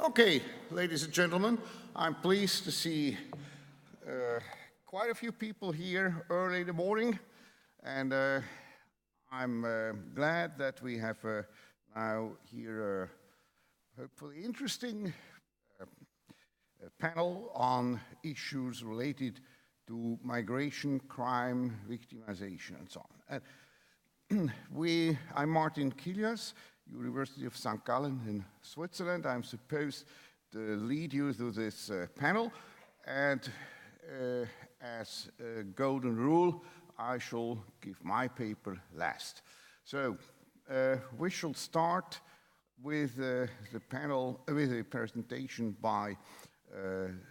Okay, ladies and gentlemen, I'm pleased to see quite a few people here early in the morning, and I'm glad that we have now here a hopefully interesting panel on issues related to migration, crime, victimization, and so on. And I'm Martin Killias, University of St. Gallen in Switzerland. I'm supposed to lead you through this panel, and as a golden rule, I shall give my paper last. So we shall start with the panel, with a presentation by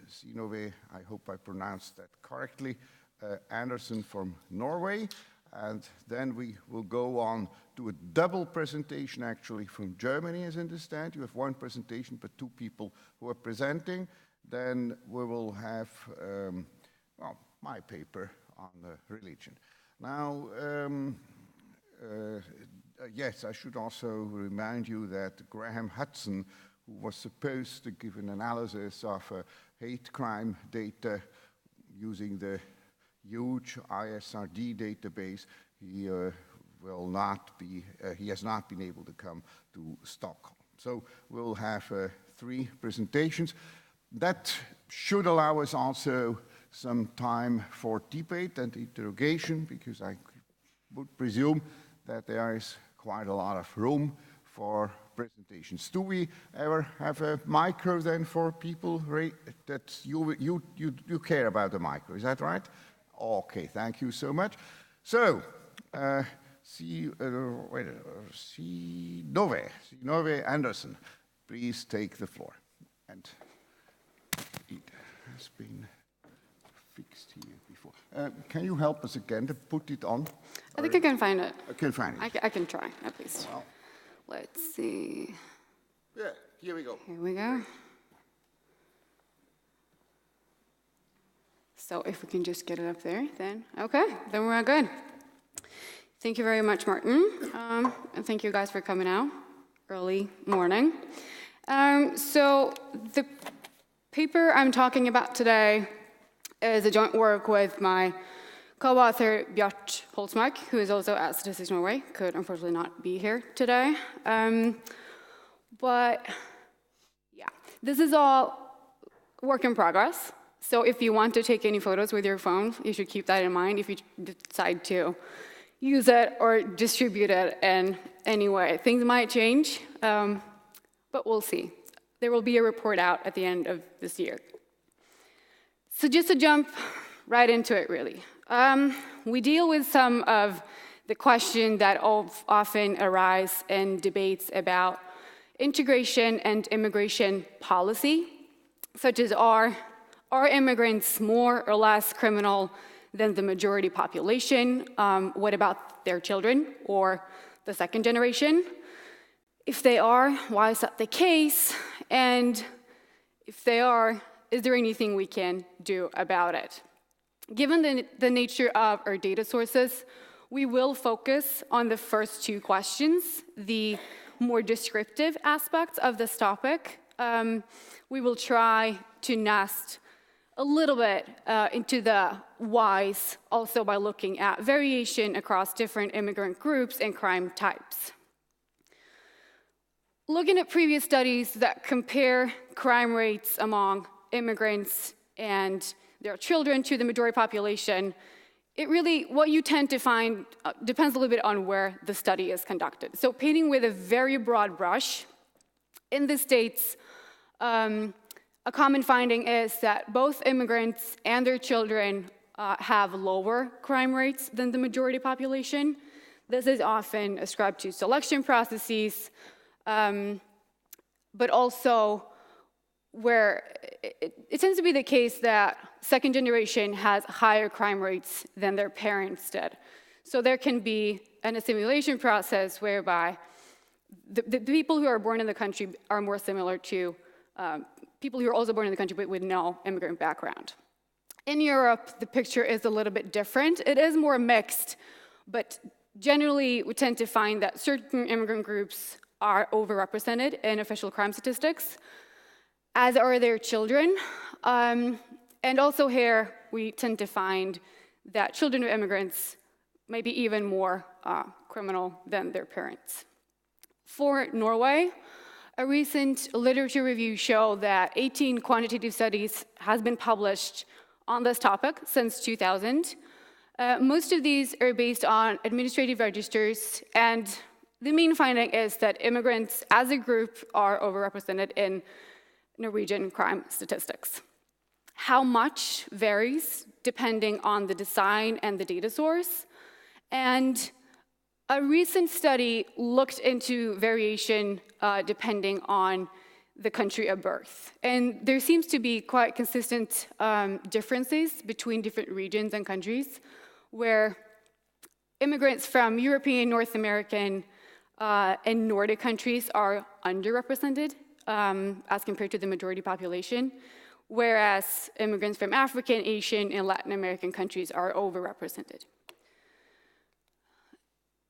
Synøve, I hope I pronounced that correctly, Andersen from Norway. And then we will go on to a double presentation, actually, from Germany, as I understand. You have one presentation, but two people who are presenting. Then we will have, well, my paper on religion. Now, yes, I should also remind you that Graham Hudson, who was supposed to give an analysis of hate crime data using the huge ISRD database, he will not be, he has not been able to come to Stockholm. So we'll have 3 presentations. That should allow us also some time for debate and interrogation, because I would presume that there is quite a lot of room for presentations. Do we ever have a micro then for people that you care about the micro? Is that right? Okay, thank you so much. So, Synøve Andersen, please take the floor. And it has been fixed here before. Can you help us again to put it on? I think I can find it. I can find it. I can try, at least. Well, let's see. Yeah, here we go. Here we go. So if we can just get it up there, then okay, then we're good. Thank you very much, Martin, and thank you guys for coming out early morning. So the paper I'm talking about today is a joint work with my co-author Bjart Holsmark, who is also at Statistics Norway, could unfortunately not be here today. But yeah, this is all work in progress. So if you want to take any photos with your phone, you should keep that in mind if you decide to use it or distribute it in any way. Things might change, but we'll see. There will be a report out at the end of this year. So just to jump right into it, really. We deal with some of the questions that often arise in debates about integration and immigration policy, such as are immigrants more or less criminal than the majority population? What about their children or the second generation? If they are, why is that the case? And if they are, is there anything we can do about it? Given the nature of our data sources, we will focus on the first 2 questions, the more descriptive aspects of this topic. We will try to nest a little bit into the whys, also by looking at variation across different immigrant groups and crime types. Looking at previous studies that compare crime rates among immigrants and their children to the majority population, it really, what you tend to find depends a little bit on where the study is conducted. So painting with a very broad brush, in the States, a common finding is that both immigrants and their children have lower crime rates than the majority population. This is often ascribed to selection processes, but also where it tends to be the case that second generation has higher crime rates than their parents did. So there can be an assimilation process whereby the people who are born in the country are more similar to people who are also born in the country but with no immigrant background. In Europe, the picture is a little bit different. It is more mixed, but generally we tend to find that certain immigrant groups are overrepresented in official crime statistics. as are their children. And also here, we tend to find that children of immigrants may be even more criminal than their parents. For Norway, a recent literature review showed that 18 quantitative studies has been published on this topic since 2000. Most of these are based on administrative registers, and the main finding is that immigrants as a group are overrepresented in Norwegian crime statistics. How much varies depending on the design and the data source. And a recent study looked into variation depending on the country of birth. And there seems to be quite consistent differences between different regions and countries, where immigrants from European, North American, and Nordic countries are underrepresented as compared to the majority population, whereas immigrants from African, Asian, and Latin American countries are overrepresented.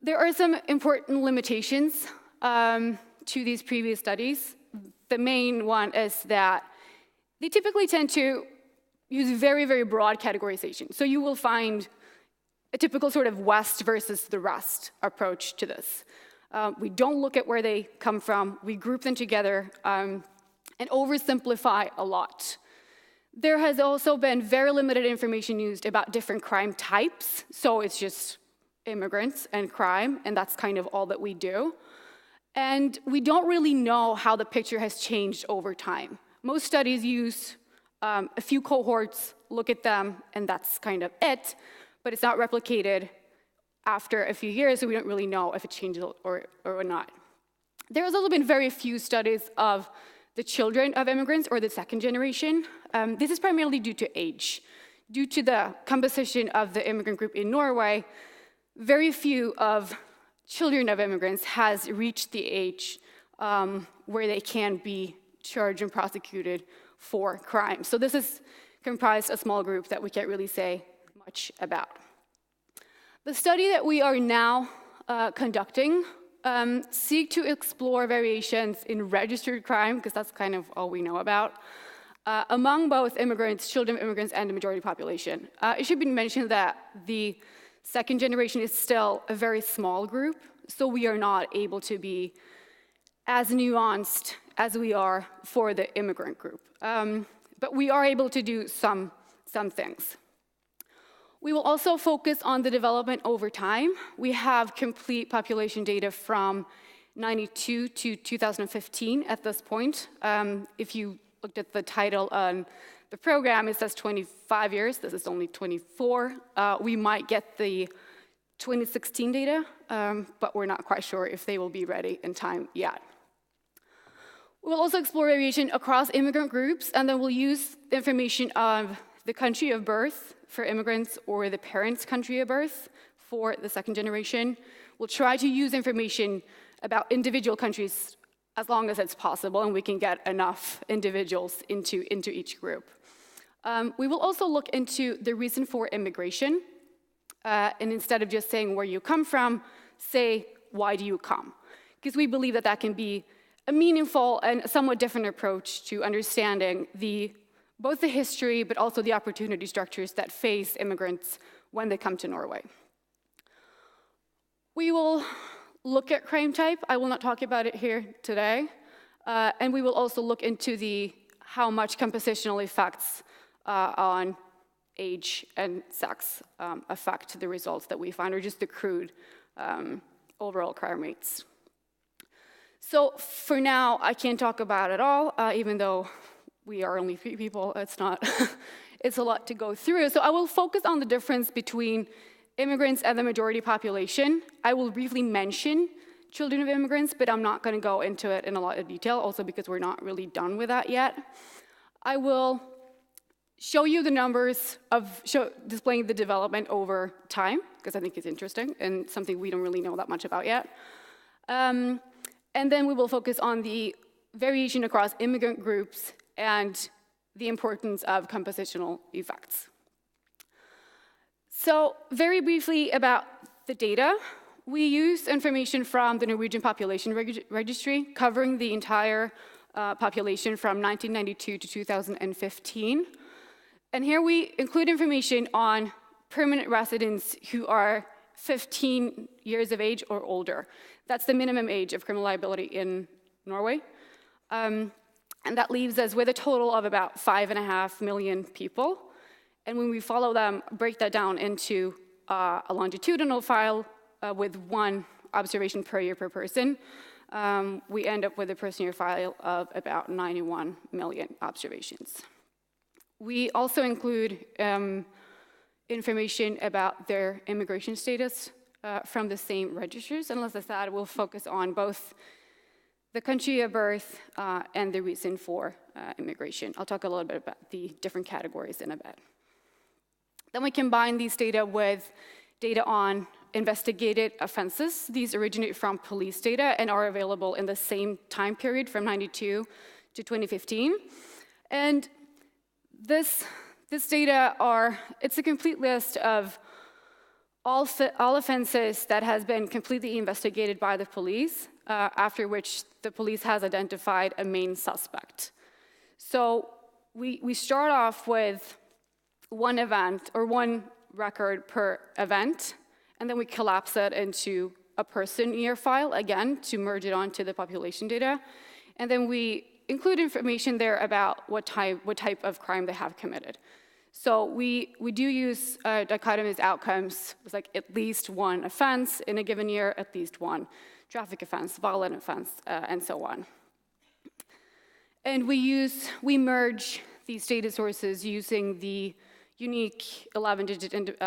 There are some important limitations to these previous studies. The main one is that they typically tend to use very, very broad categorization. So you will find a typical sort of West versus the rest approach to this. We don't look at where they come from. We group them together and oversimplify a lot. There has also been very limited information used about different crime types. So it's just immigrants and crime, and that's kind of all that we do. And we don't really know how the picture has changed over time. Most studies use a few cohorts, look at them, and that's kind of it, but it's not replicated after a few years, so we don't really know if it changes or not. There has also been very few studies of the children of immigrants or the second generation. This is primarily due to age. Due to the composition of the immigrant group in Norway, very few of children of immigrants has reached the age where they can be charged and prosecuted for crime. So this is comprised a small group that we can't really say much about. The study that we are now conducting seek to explore variations in registered crime, because that's kind of all we know about, among both immigrants, children of immigrants, and the majority population. It should be mentioned that the second generation is still a very small group, so we are not able to be as nuanced as we are for the immigrant group. But we are able to do some things. We will also focus on the development over time. We have complete population data from 92 to 2015 at this point. If you looked at the title on the program, it says 25 years. This is only 24. We might get the 2016 data, but we're not quite sure if they will be ready in time yet. We'll also explore variation across immigrant groups, and then we'll use the information of the country of birth for immigrants or the parents' country of birth for the second generation. We'll try to use information about individual countries as long as it's possible and we can get enough individuals into each group. We will also look into the reason for immigration, and instead of just saying where you come from, say, why do you come? Because we believe that that can be a meaningful and somewhat different approach to understanding both the history but also the opportunity structures that face immigrants when they come to Norway. We will look at crime type. I will not talk about it here today. And we will also look into how much compositional effects on age and sex affect the results that we find, or just the crude overall crime rates. So for now, I can't talk about it all, even though we are only 3 people. It's not, it's a lot to go through. So I will focus on the difference between immigrants and the majority population. I will briefly mention children of immigrants, but I'm not going to go into it in a lot of detail, also because we're not really done with that yet. I will show you the numbers displaying the development over time, because I think it's interesting and something we don't really know that much about yet. And then we will focus on the variation across immigrant groups and the importance of compositional effects. So very briefly about the data. We use information from the Norwegian Population Registry covering the entire population from 1992 to 2015. And here we include information on permanent residents who are 15 years of age or older. That's the minimum age of criminal liability in Norway. And that leaves us with a total of about 5.5 million people. And when we follow them, break that down into a longitudinal file with one observation per year per person, we end up with a person year file of about 91 million observations. We also include information about their immigration status from the same registers, and as I said, we'll focus on both the country of birth and the reason for immigration. I'll talk a little bit about the different categories in a bit. Then we combine these data with data on investigated offenses. These originate from police data and are available in the same time period from 92 to 2015. And this data it's a complete list of all offenses that has been completely investigated by the police, after which the police has identified a main suspect. So we start off with one event or one record per event, and then we collapse it into a person year file, again, to merge it onto the population data. And then we include information there about what type of crime they have committed. So we do use dichotomous outcomes. It's like at least one offense in a given year, at least one traffic offense, violent offense, and so on. And we merge these data sources using the unique 11-digit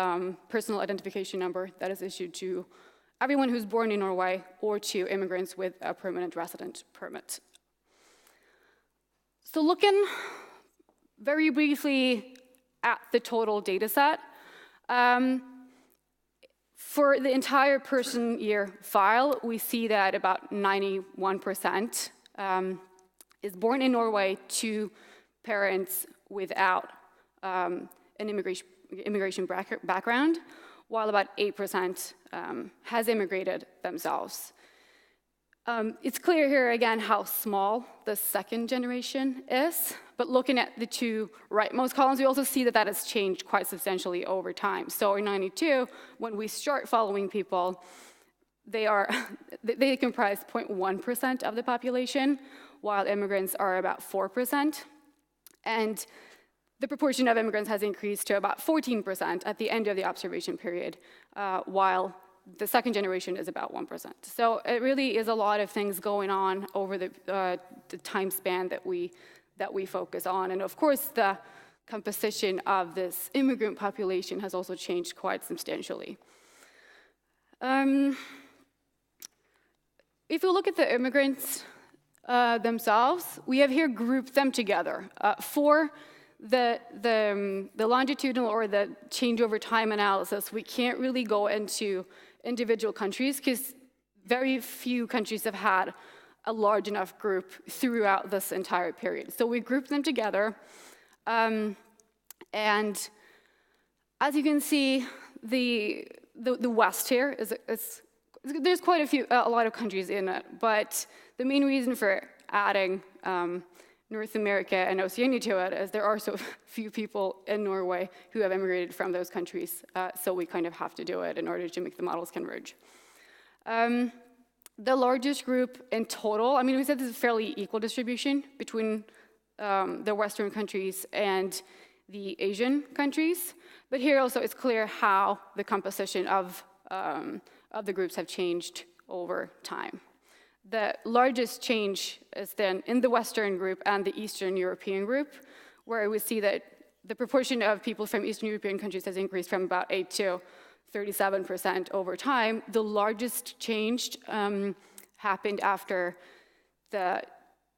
personal identification number that is issued to everyone who's born in Norway or to immigrants with a permanent resident permit. So looking very briefly at the total data set, for the entire person year file, we see that about 91% is born in Norway to parents without an immigration background, while about 8% has immigrated themselves. It's clear here again how small the second generation is, but looking at the two rightmost columns, we also see that that has changed quite substantially over time. So in 92, when we start following people, they comprise 0.1% of the population, while immigrants are about 4%. And the proportion of immigrants has increased to about 14% at the end of the observation period, while the second generation is about 1%. So it really is a lot of things going on over the time span that we focus on. And of course, the composition of this immigrant population has also changed quite substantially. If we look at the immigrants themselves, we have here grouped them together. For the longitudinal or the change over time analysis, we can't really go into individual countries because very few countries have had a large enough group throughout this entire period. So we grouped them together, and as you can see, the West here there's quite a lot of countries in it, but the main reason for adding North America and Oceania to it is there are so few people in Norway who have immigrated from those countries, so we kind of have to do it in order to make the models converge. The largest group in total, I mean, we said this is a fairly equal distribution between the Western countries and the Asian countries, but here also it's clear how the composition of the groups have changed over time. The largest change is then in the Western group and the Eastern European group, where we see that the proportion of people from Eastern European countries has increased from about 8 to 37% over time. The largest change happened after the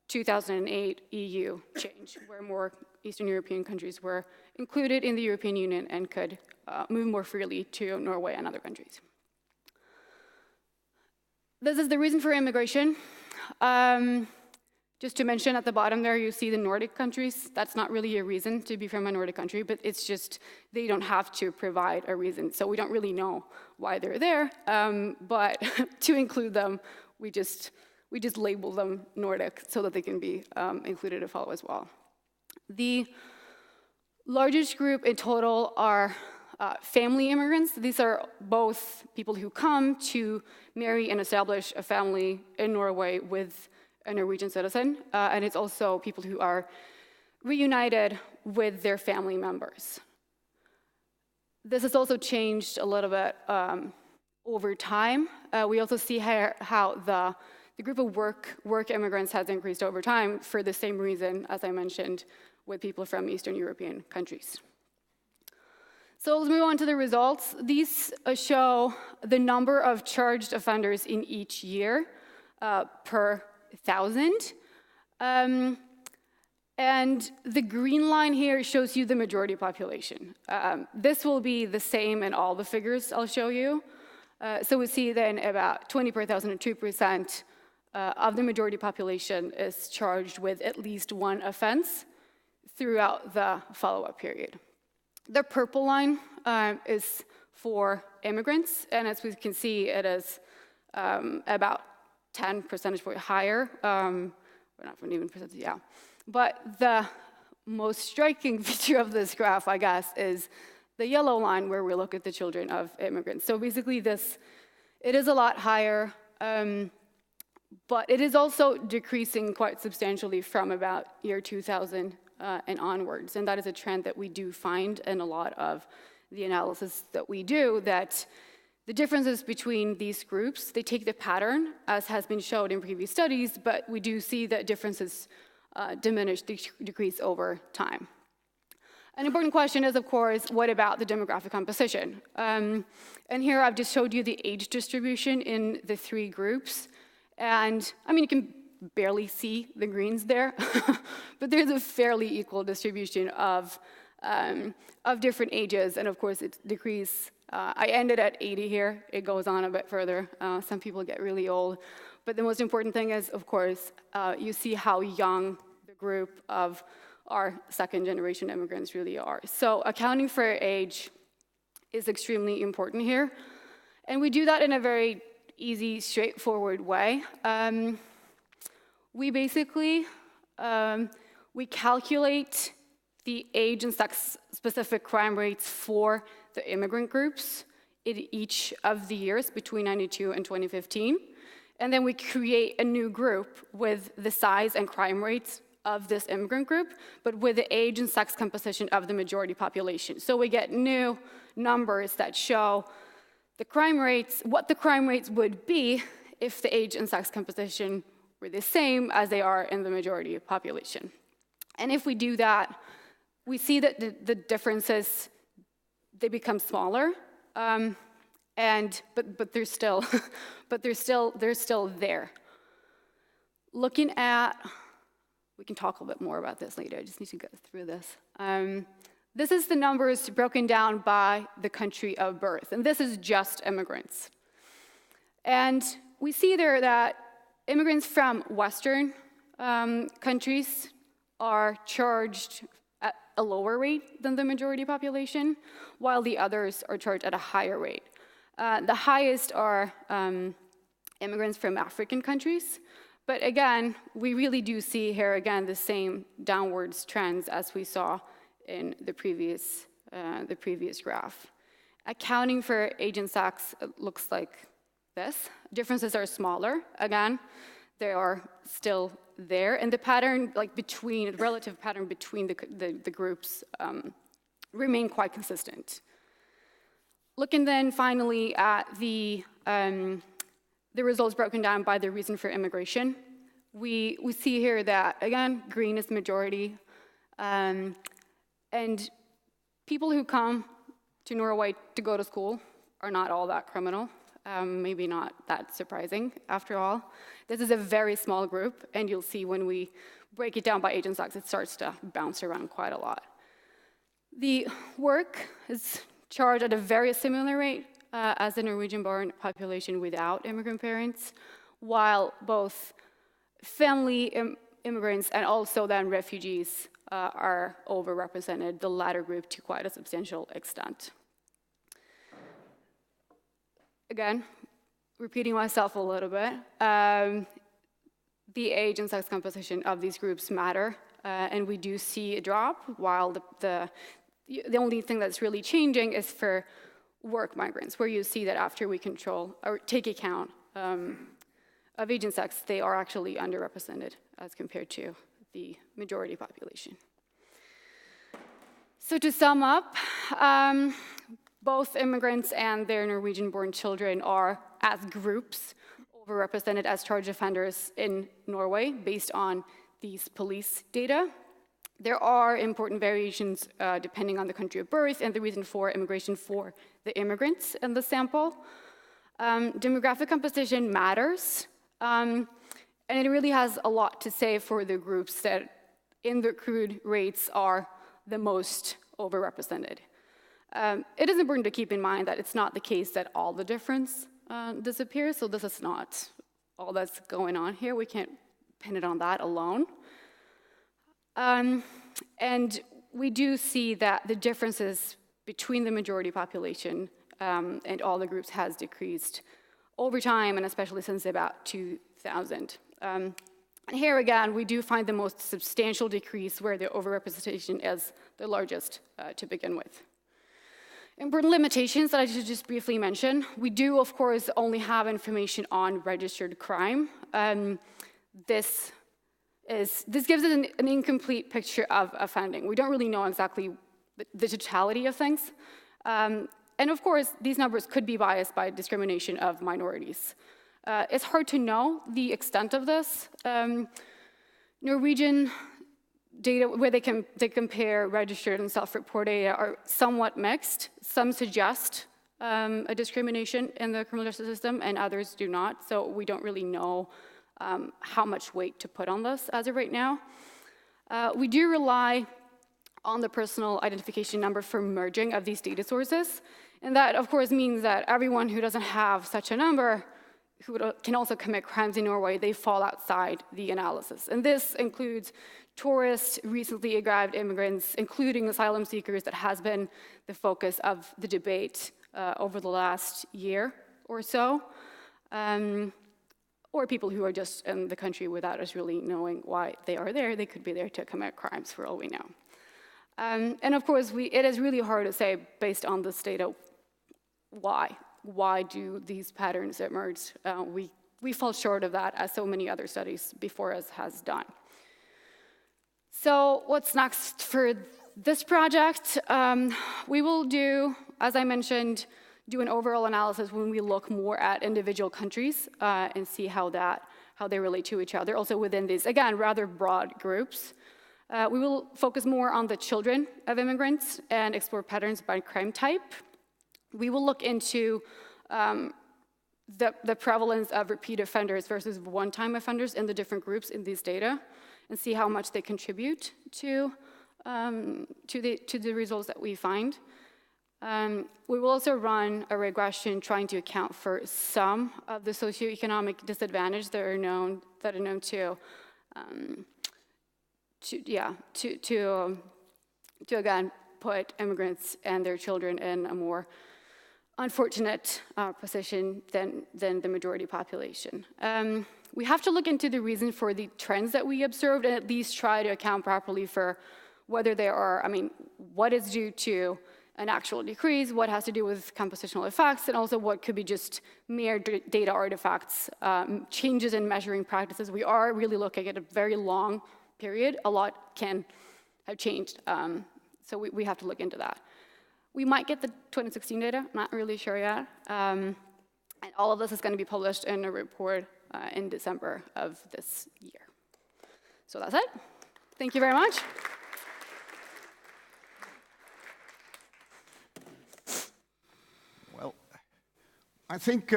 2008 EU change, where more Eastern European countries were included in the European Union and could move more freely to Norway and other countries. This is the reason for immigration. Just to mention at the bottom there, you see the Nordic countries. That's not really a reason to be from a Nordic country, but it's just they don't have to provide a reason. So we don't really know why they're there, but to include them, we We just label them Nordic so that they can be included in follow as well. The largest group in total are family immigrants. These are both people who come to marry and establish a family in Norway with a Norwegian citizen, and it's also people who are reunited with their family members. This has also changed a little bit over time. We also see how the group of work immigrants has increased over time for the same reason, as I mentioned, with people from Eastern European countries. So let's move on to the results. These show the number of charged offenders in each year per 1,000. And the green line here shows you the majority population. This will be the same in all the figures I'll show you. So we see then about 20 per 1,000 and 2% of the majority population is charged with at least one offense throughout the follow-up period. The purple line is for immigrants, and as we can see, it is about 10 percentage point higher, or not even percentage, yeah. But the most striking feature of this graph, I guess, is the yellow line where we look at the children of immigrants. So basically it is a lot higher, but it is also decreasing quite substantially from about year 2000 and onwards. And that is a trend that we do find in a lot of the analysis that we do, that the differences between these groups, they take the pattern, as has been shown in previous studies, but we do see that differences diminish, decrease over time. An important question is, of course, what about the demographic composition? And here I've just showed you the age distribution in the three groups. And I mean, you can barely see the greens there, but there's a fairly equal distribution of different ages. And of course, it's decrease. I ended at 80 here. It goes on a bit further. Some people get really old. But the most important thing is, of course, you see how young the group of our second-generation immigrants really are. So accounting for age is extremely important here. And we do that in a very easy, straightforward way. We basically, we calculate the age and sex-specific crime rates for the immigrant groups in each of the years between 92 and 2015. And then we create a new group with the size and crime rates of this immigrant group, but with the age and sex composition of the majority population. So we get new numbers that show the crime rates, what the crime rates would be if the age and sex composition were the same as they are in the majority population. And if we do that, we see that the differences, they become smaller, but they're still, they're still there. Looking at, we can talk a little bit more about this later. I just need to go through this. This is the numbers broken down by the country of birth, and this is just immigrants. And we see there that immigrants from Western countries are charged at a lower rate than the majority population, while the others are charged at a higher rate. The highest are immigrants from African countries, but again, we really do see here again the same downwards trends as we saw in the previous graph. Accounting for age and sex, it looks like this. Differences are smaller. Again, they are still there, and the pattern, like the relative pattern between the groups, remain quite consistent. Looking then finally at the results broken down by the reason for immigration, we see here that, again, green is the majority, and people who come to Norway to go to school are not all that criminal, maybe not that surprising after all. This is a very small group, and you'll see when we break it down by age and sex, it starts to bounce around quite a lot. The work is charged at a very similar rate as the Norwegian-born population without immigrant parents, while both family immigrants and also then refugees are overrepresented, the latter group to quite a substantial extent. Again, repeating myself a little bit, the age and sex composition of these groups matter, and we do see a drop, while the only thing that's really changing is for work migrants, where you see that after we control or take account of age and sex, they are actually underrepresented as compared to the majority population. So to sum up, both immigrants and their Norwegian-born children are, as groups, overrepresented as charged offenders in Norway based on these police data. There are important variations depending on the country of birth and the reason for immigration for the immigrants in the sample. Demographic composition matters, and it really has a lot to say for the groups that in the crude rates are the most overrepresented. It is important to keep in mind that it's not the case that all the difference disappears, so this is not all that's going on here. We can't pin it on that alone. And we do see that the differences between the majority population and all the groups has decreased over time, and especially since about 2000. And here again, we do find the most substantial decrease where the overrepresentation is the largest to begin with. Important limitations that I should just briefly mention. We do, of course, only have information on registered crime. This gives us an incomplete picture of offending. We don't really know exactly the totality of things. And of course, these numbers could be biased by discrimination of minorities. It's hard to know the extent of this. Norwegian data where they compare registered and self-report data are somewhat mixed. Some suggest a discrimination in the criminal justice system, and others do not. So we don't really know how much weight to put on this as of right now. We do rely on the personal identification number for merging of these data sources. And that, of course, means that everyone who doesn't have such a number, who can also commit crimes in Norway, they fall outside the analysis. And this includes tourists, recently arrived immigrants, including asylum seekers that has been the focus of the debate over the last year or so, or people who are just in the country without us really knowing why they are there. They could be there to commit crimes for all we know. And of course, it is really hard to say based on this data why. Why do these patterns emerge? We fall short of that, as so many other studies before us has done. So what's next for this project? We will do, as I mentioned, do an overall analysis when we look more at individual countries and see how they relate to each other, also within these, again, rather broad groups. We will focus more on the children of immigrants and explore patterns by crime type. We will look into the prevalence of repeat offenders versus one-time offenders in the different groups in these data and see how much they contribute to the results that we find. We will also run a regression trying to account for some of the socioeconomic disadvantage that are known to again put immigrants and their children in a more unfortunate position than the majority population. We have to look into the reason for the trends that we observed and at least try to account properly for whether there are, what is due to an actual decrease, what has to do with compositional effects, and also what could be just mere data artifacts, changes in measuring practices. We are really looking at a very long period. A lot can have changed, so we have to look into that. We might get the 2016 data, not really sure yet. And all of this is going to be published in a report in December of this year. So that's it. Thank you very much. Well, I think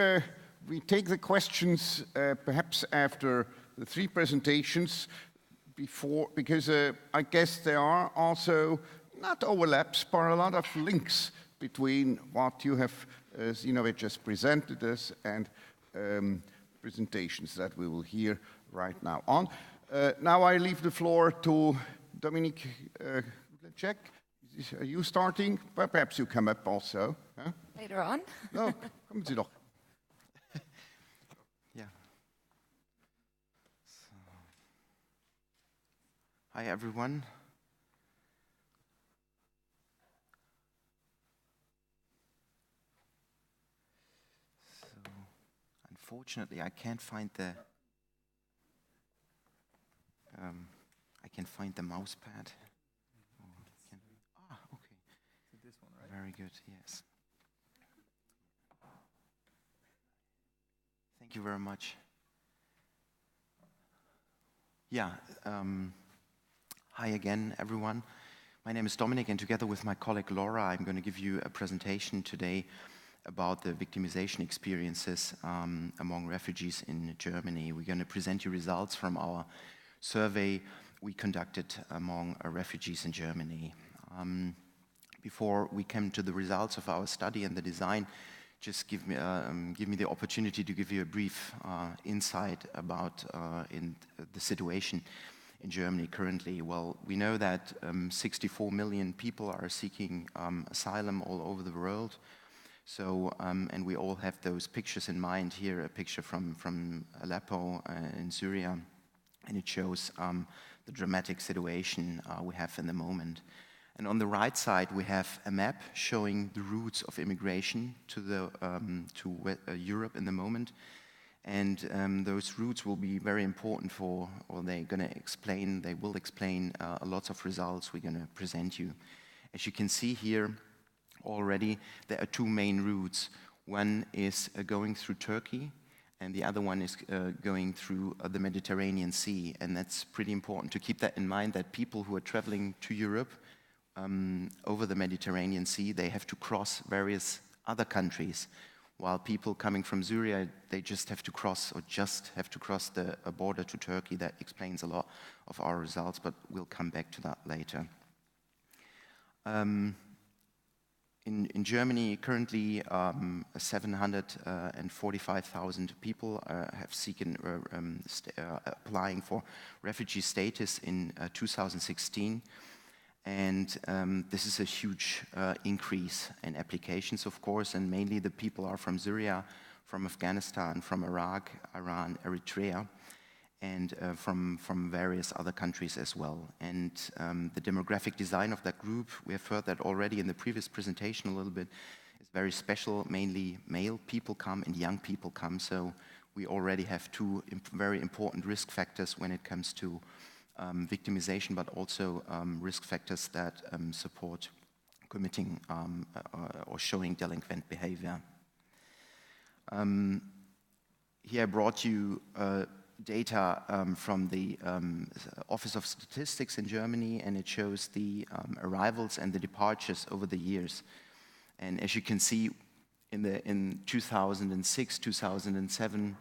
we take the questions perhaps after the three presentations because I guess there are also not overlaps, but a lot of links between what you have, Synøve, just presented us and presentations that we will hear right now on. Now I leave the floor to Dominic Kudlacek. Are you starting? Perhaps you come up also. Huh? Later on? No, kommen Sie doch. Yeah. Hi, everyone. So, unfortunately, I can't find the mouse pad. Okay. So this one, right? Very good. Yes. Thank you very much. Yeah. Hi again, everyone. My name is Dominic, and together with my colleague Laura, I'm going to give you a presentation today about the victimization experiences among refugees in Germany. We're going to present you results from our survey we conducted among refugees in Germany. Before we come to the results of our study and the design, just give me the opportunity to give you a brief insight about the situation in Germany currently. Well, we know that 64 million people are seeking asylum all over the world. So, and we all have those pictures in mind here, a picture from Aleppo in Syria, and it shows the dramatic situation we have in the moment. And on the right side, we have a map showing the routes of immigration to Europe in the moment. And those routes will be very important for, or they will explain lots of results we're going to present you. As you can see here already, there are two main routes. One is going through Turkey, and the other one is going through the Mediterranean Sea. And that's pretty important to keep that in mind, that people who are traveling to Europe over the Mediterranean Sea, they have to cross various other countries. While people coming from Syria, they just have to cross the border to Turkey. That explains a lot of our results, but we'll come back to that later. In Germany, currently 745,000 people applying for refugee status in 2016. And this is a huge increase in applications, of course, and mainly the people are from Syria, from Afghanistan, from Iraq, Iran, Eritrea, and from various other countries as well. And the demographic design of that group, we have heard that already in the previous presentation a little bit, is very special. Mainly male people come and young people come, so we already have two very important risk factors when it comes to victimization, but also risk factors that support committing or showing delinquent behavior. Here I brought you data from the Office of Statistics in Germany, and it shows the arrivals and the departures over the years. And as you can see, in 2006, 2007,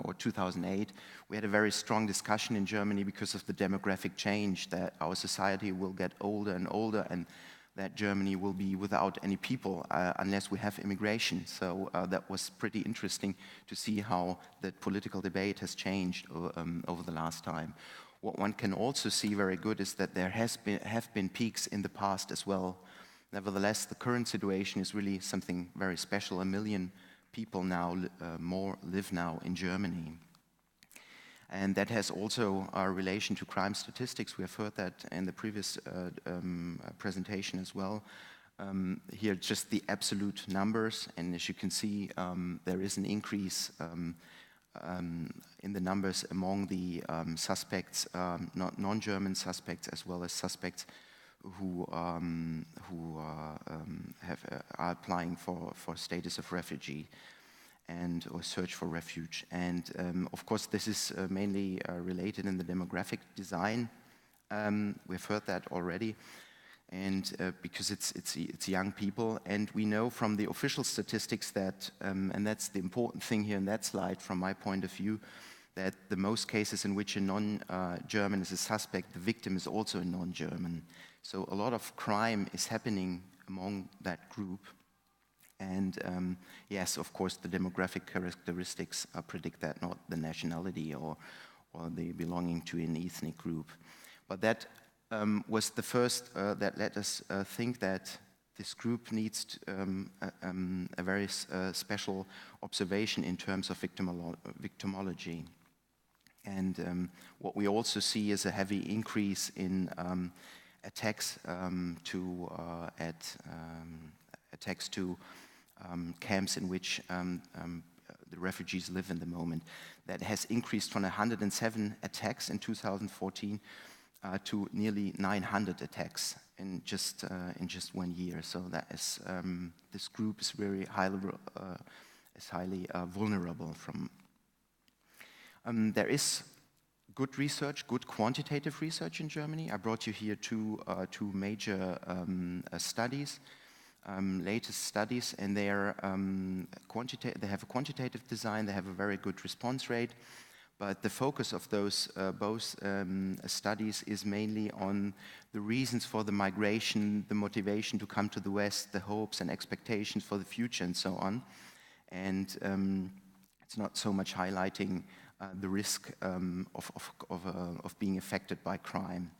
or 2008, we had a very strong discussion in Germany because of the demographic change, that our society will get older and older, and that Germany will be without any people unless we have immigration. So that was pretty interesting to see how the political debate has changed over the last time. What one can also see very good is that there have been peaks in the past as well. Nevertheless, the current situation is really something very special. 1 million people now live now in Germany. And that has also a relation to crime statistics. We have heard that in the previous presentation as well. Here, just the absolute numbers, and as you can see, there is an increase in the numbers among the suspects, non-German suspects, as well as suspects who are applying for status of refugee or search for refuge. And of course, this is mainly related in the demographic design. We've heard that already, and because it's young people, and we know from the official statistics that, and that's the important thing here in that slide from my point of view, that the most cases in which a non-German is a suspect, the victim is also a non-German. So a lot of crime is happening among that group. And yes, of course, the demographic characteristics predict that, not the nationality or the belonging to an ethnic group. But that was the first that let us think that this group needs a very special observation in terms of victimology. And what we also see is a heavy increase in attacks to camps in which the refugees live in the moment. That has increased from 107 attacks in 2014 to nearly 900 attacks in just 1 year. So that is this group is very highly vulnerable from. There is good research, good quantitative research in Germany. I brought you here two major studies, latest studies, and they have a quantitative design. They have a very good response rate, but the focus of those both studies is mainly on the reasons for the migration, the motivation to come to the West, the hopes and expectations for the future, and so on. And it's not so much highlighting the risk of being affected by crime.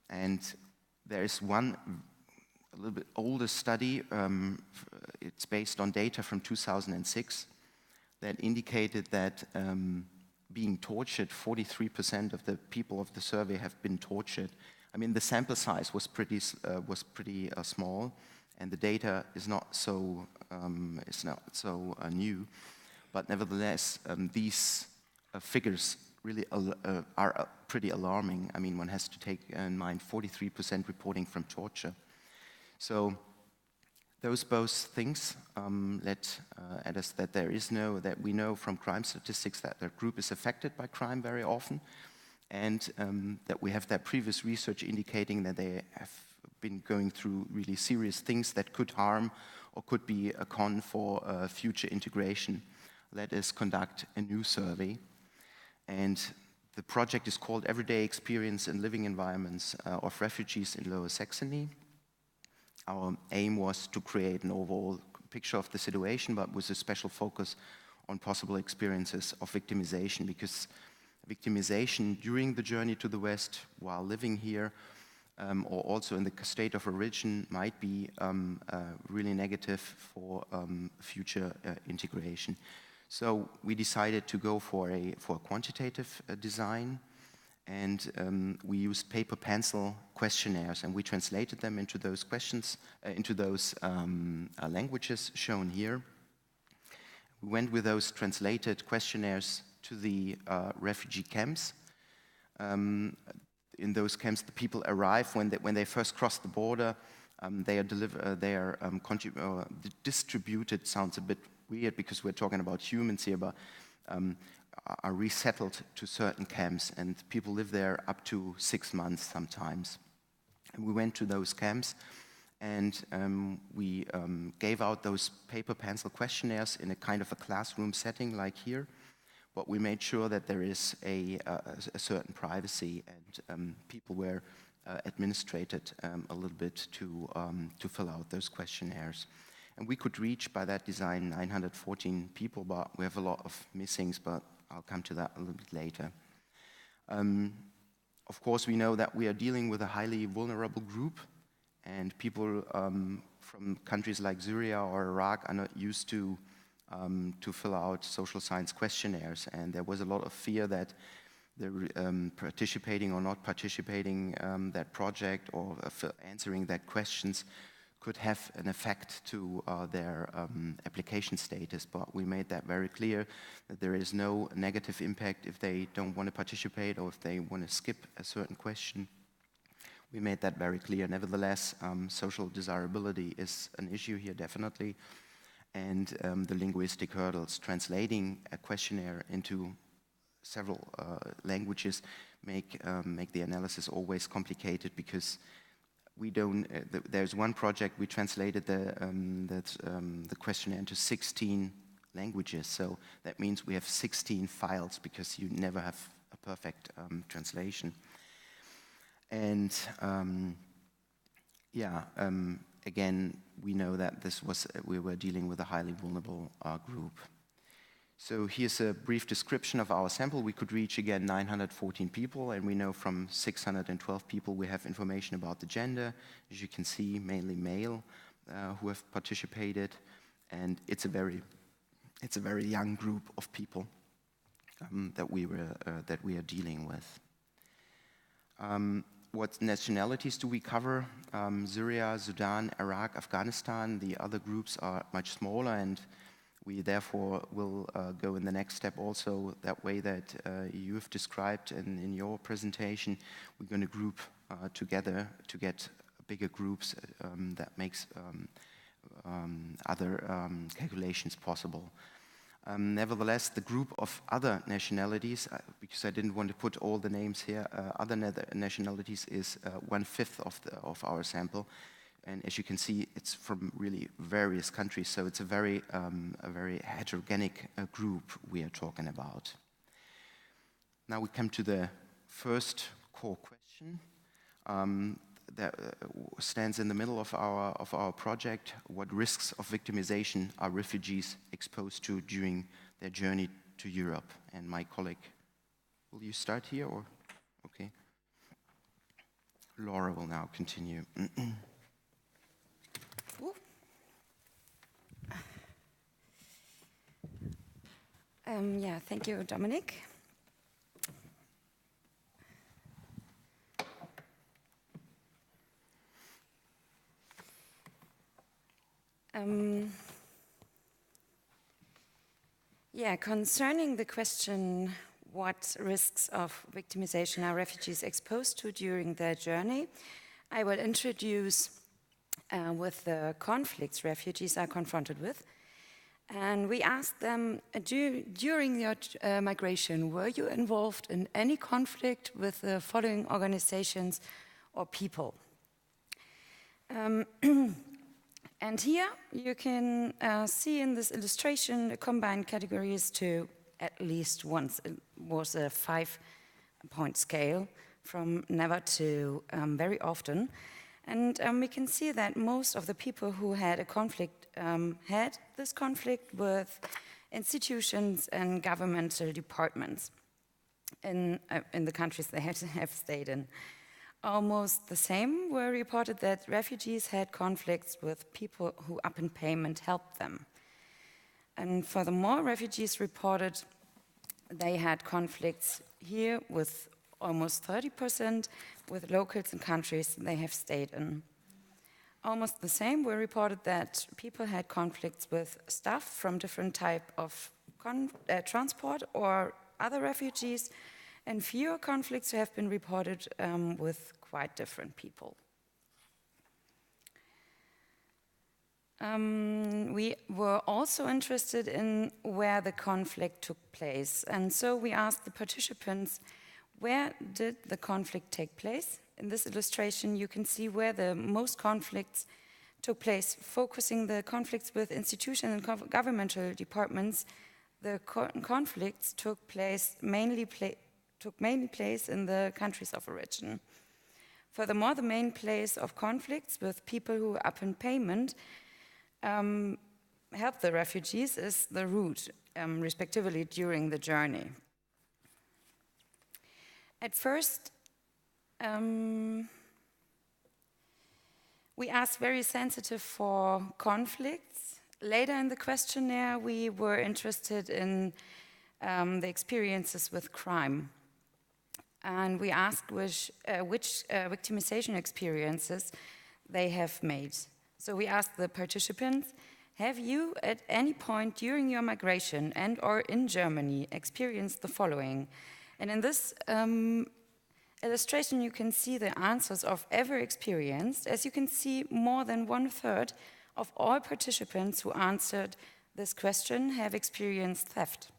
And there is one a little bit older study, it's based on data from 2006, that indicated that being tortured, 43% of the people of the survey have been tortured. I mean, the sample size was pretty small, and the data is not so new. But nevertheless, these figures really are pretty alarming. I mean, one has to take in mind 43% reporting from torture. So those both things let at us that that we know from crime statistics that the group is affected by crime very often, and that we have that previous research indicating that they have been going through really serious things that could harm or could be a con for future integration. Let us conduct a new survey. And the project is called Everyday Experience and Living Environments of Refugees in Lower Saxony. Our aim was to create an overall picture of the situation, but with a special focus on possible experiences of victimization, because victimization during the journey to the West, while living here, or also in the state of origin, might be really negative for future integration. So we decided to go for a quantitative design, and we used paper pencil questionnaires, and we translated them into those questions, into those languages shown here. We went with those translated questionnaires to the refugee camps. In those camps, the people arrive when they first cross the border. They are distributed. Sounds a bit weird because we're talking about humans here, but are resettled to certain camps, and people live there up to 6 months sometimes. And we went to those camps, and we gave out those paper pencil questionnaires in a kind of a classroom setting like here, but we made sure that there is a certain privacy, and people were administrated a little bit to fill out those questionnaires. And we could reach, by that design, 914 people, but we have a lot of missings, but I'll come to that a little bit later. Of course, we know that we are dealing with a highly vulnerable group, and people from countries like Syria or Iraq are not used to fill out social science questionnaires, and there was a lot of fear that they're participating or not participating that project or answering that questions could have an effect to their application status, but we made that very clear that there is no negative impact if they don't want to participate or if they want to skip a certain question. We made that very clear. Nevertheless, social desirability is an issue here, definitely, and the linguistic hurdles. Translating a questionnaire into several languages make the analysis always complicated, because we don't. There's one project we translated the questionnaire into 16 languages, so that means we have 16 files because you never have a perfect translation. And again, we know that we were dealing with a highly vulnerable group. So here's a brief description of our sample. We could reach, again, 914 people, and we know from 612 people we have information about the gender. As you can see, mainly male who have participated, and it's a very young group of people. that we are dealing with. What nationalities do we cover? Syria, Sudan, Iraq, Afghanistan. The other groups are much smaller, and we therefore will go in the next step also that way that you've described in your presentation. We're going to group together to get bigger groups that makes other calculations possible. Nevertheless, the group of other nationalities, because I didn't want to put all the names here, other nationalities is 1/5 of our sample. And as you can see, it's from really various countries, so it's a very heterogenic group we are talking about. Now we come to the first core question that stands in the middle of our project. What risks of victimization are refugees exposed to during their journey to Europe? And my colleague, will you start here or? Okay. Laura will now continue. Yeah, thank you, Dominic. Yeah, concerning the question, what risks of victimization are refugees exposed to during their journey, I will introduce with the conflicts refugees are confronted with. And we asked them, during your migration, were you involved in any conflict with the following organizations or people? And here you can see in this illustration the combined categories to at least once. It was a 5-point scale from never to very often. And we can see that most of the people who had a conflict had this conflict with institutions and governmental departments in the countries they have stayed in. Almost the same were reported that refugees had conflicts with people who up in payment helped them. And furthermore, refugees reported they had conflicts here with almost 30% with locals in countries they have stayed in. Almost the same were reported that people had conflicts with staff from different type of transport or other refugees, and fewer conflicts have been reported with quite different people. We were also interested in where the conflict took place, and so we asked the participants, where did the conflict take place? In this illustration, you can see where the most conflicts took place, focusing the conflicts with institutions and governmental departments. The conflicts took mainly place in the countries of origin. Furthermore, the main place of conflicts with people who are up in payment help the refugees is the route, respectively, during the journey. At first, we asked very sensitive for conflicts. Later in the questionnaire, we were interested in the experiences with crime. And we asked which victimization experiences they have made. So we asked the participants, have you at any point during your migration and or in Germany experienced the following? And in this illustration, you can see the answers of ever experienced. As you can see, more than 1/3 of all participants who answered this question have experienced theft.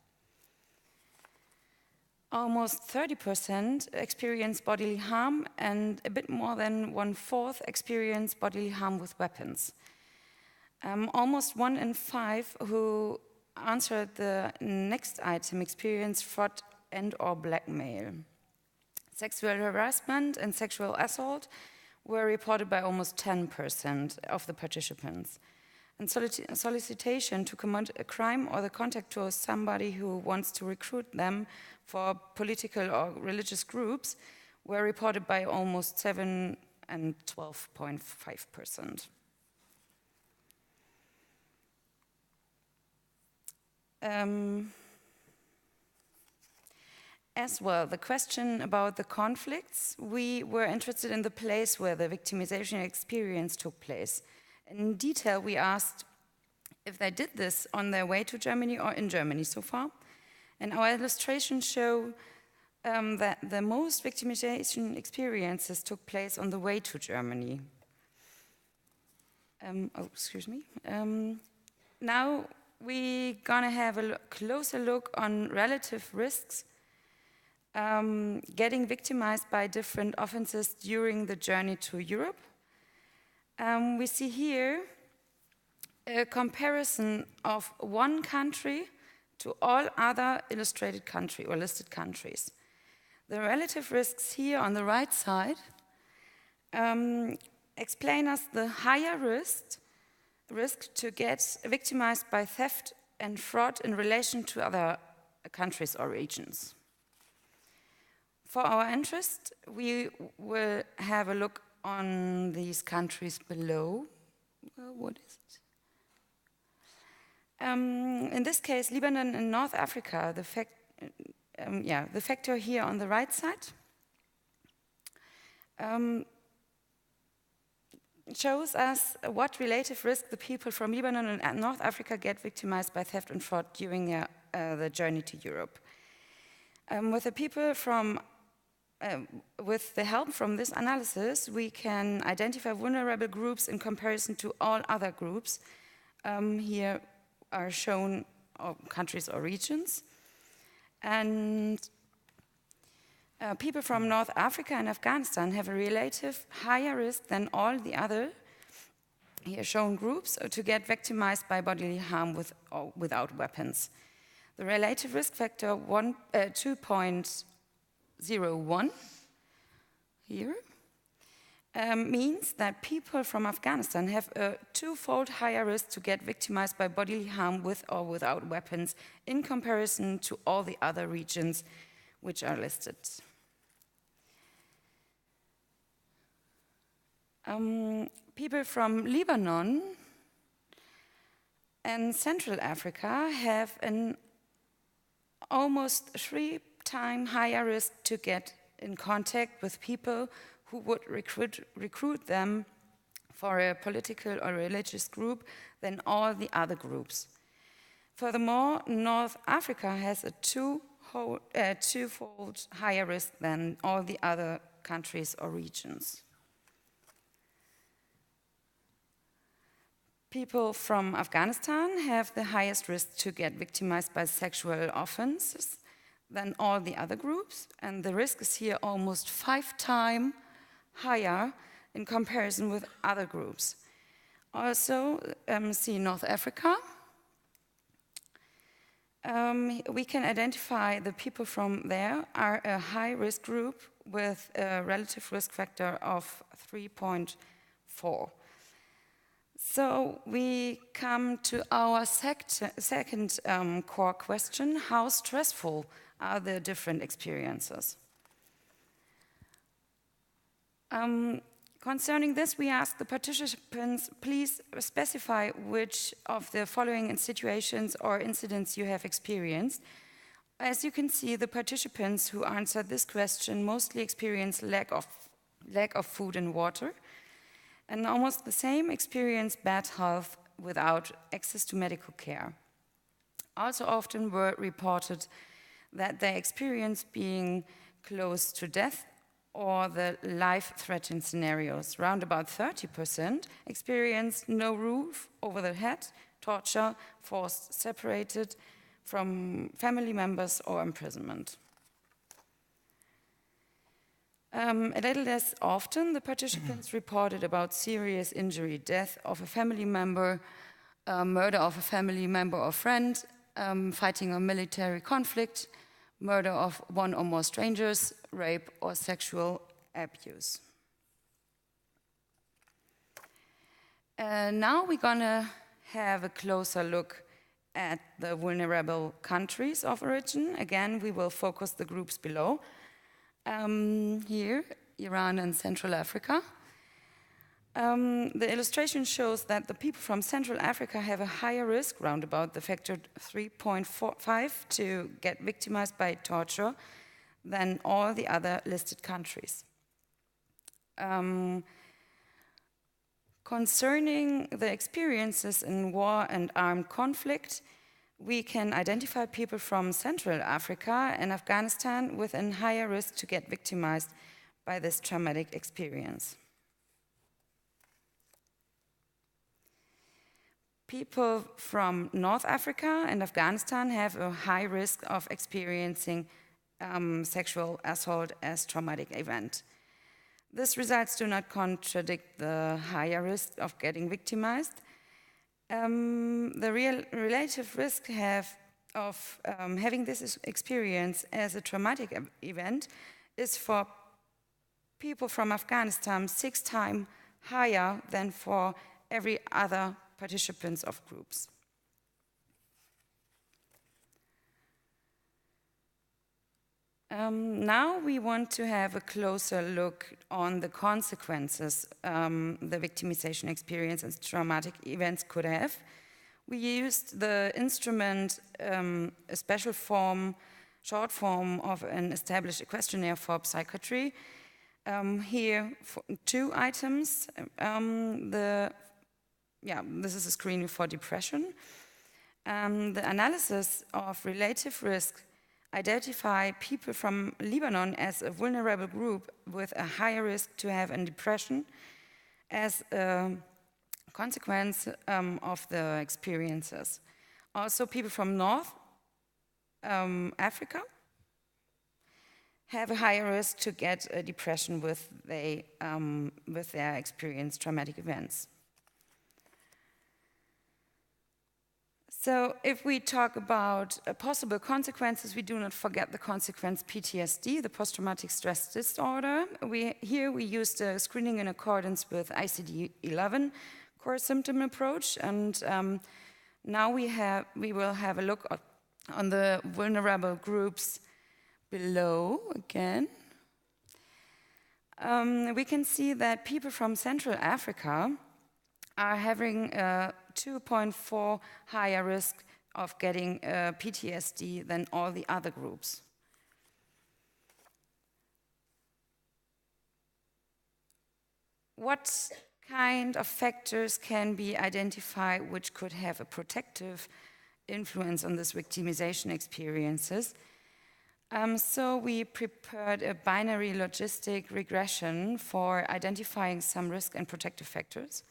Almost 30% experience bodily harm, and a bit more than 1/4 experience bodily harm with weapons. Almost 1 in 5 who answered the next item experienced fraud and or blackmail. Sexual harassment and sexual assault were reported by almost 10% of the participants. And solicitation to commit a crime or the contact to somebody who wants to recruit them for political or religious groups were reported by almost 7 and 12.5%. As well, the question about the conflicts, we were interested in the place where the victimization experience took place. In detail, we asked if they did this on their way to Germany or in Germany so far. And our illustrations show that the most victimization experiences took place on the way to Germany. Now we're gonna have a closer look on relative risks getting victimized by different offenses during the journey to Europe. We see here a comparison of one country to all other illustrated country or listed countries. The relative risks here on the right side explain us the higher risk to get victimized by theft and fraud in relation to other countries or regions. For our interest, we will have a look on these countries below. What is it? In this case, Lebanon and North Africa, the factor here on the right side shows us what relative risk the people from Lebanon and North Africa get victimized by theft and fraud during the journey to Europe. With the people from with the help from this analysis, we can identify vulnerable groups in comparison to all other groups. Here are shown countries or regions. And people from North Africa and Afghanistan have a relative higher risk than all the other here shown groups to get victimized by bodily harm with or without weapons. The relative risk factor 2.01 here means that people from Afghanistan have a twofold higher risk to get victimized by bodily harm with or without weapons in comparison to all the other regions which are listed. People from Lebanon and Central Africa have an almost 3 times higher risk to get in contact with people who would recruit them for a political or religious group than all the other groups. Furthermore, North Africa has a twofold higher risk than all the other countries or regions. People from Afghanistan have the highest risk to get victimized by sexual offenses than all the other groups, and the risk is here almost 5 times higher in comparison with other groups. Also, see North Africa. We can identify the people from there are a high-risk group with a relative risk factor of 3.4. So we come to our second core question: how stressful are the different experiences? Concerning this, we ask the participants, please specify which of the following situations or incidents you have experienced. As you can see, the participants who answered this question mostly experience lack of food and water, and almost the same experience bad health without access to medical care. Also often were reported that they experience being close to death or the life-threatening scenarios. Round about 30% experienced no roof over their head, torture, forced separated from family members or imprisonment. A little less often, the participants reported about serious injury, death of a family member, murder of a family member or friend, fighting or military conflict, murder of one or more strangers, rape or sexual abuse. Now we're gonna have a closer look at the vulnerable countries of origin. Again, we will focus the groups below. Here, Iran and Central Africa. The illustration shows that the people from Central Africa have a higher risk, round about the factor 3.45, to get victimized by torture than all the other listed countries. Concerning the experiences in war and armed conflict, we can identify people from Central Africa and Afghanistan with a higher risk to get victimized by this traumatic experience. People from North Africa and Afghanistan have a high risk of experiencing sexual assault as traumatic event. These results do not contradict the higher risk of getting victimized. The relative risk of having this experience as a traumatic event is for people from Afghanistan 6 times higher than for every other participants of groups. Now we want to have a closer look on the consequences the victimization experience and traumatic events could have. We used the instrument, a special form, short form of an established questionnaire for psychiatry. Here, 2 items. This is a screening for depression. The analysis of relative risk identify people from Lebanon as a vulnerable group with a higher risk to have a depression as a consequence of the experiences. Also, people from North Africa have a higher risk to get a depression with their experienced traumatic events. So if we talk about possible consequences, we do not forget the consequence PTSD, the post-traumatic stress disorder. Here we used a screening in accordance with ICD-11 core symptom approach, and now we will have a look on the vulnerable groups below again. We can see that people from Central Africa are having a 2.4 higher risk of getting PTSD than all the other groups. What kind of factors can be identified which could have a protective influence on this victimization experiences? So we prepared a binary logistic regression for identifying some risk and protective factors.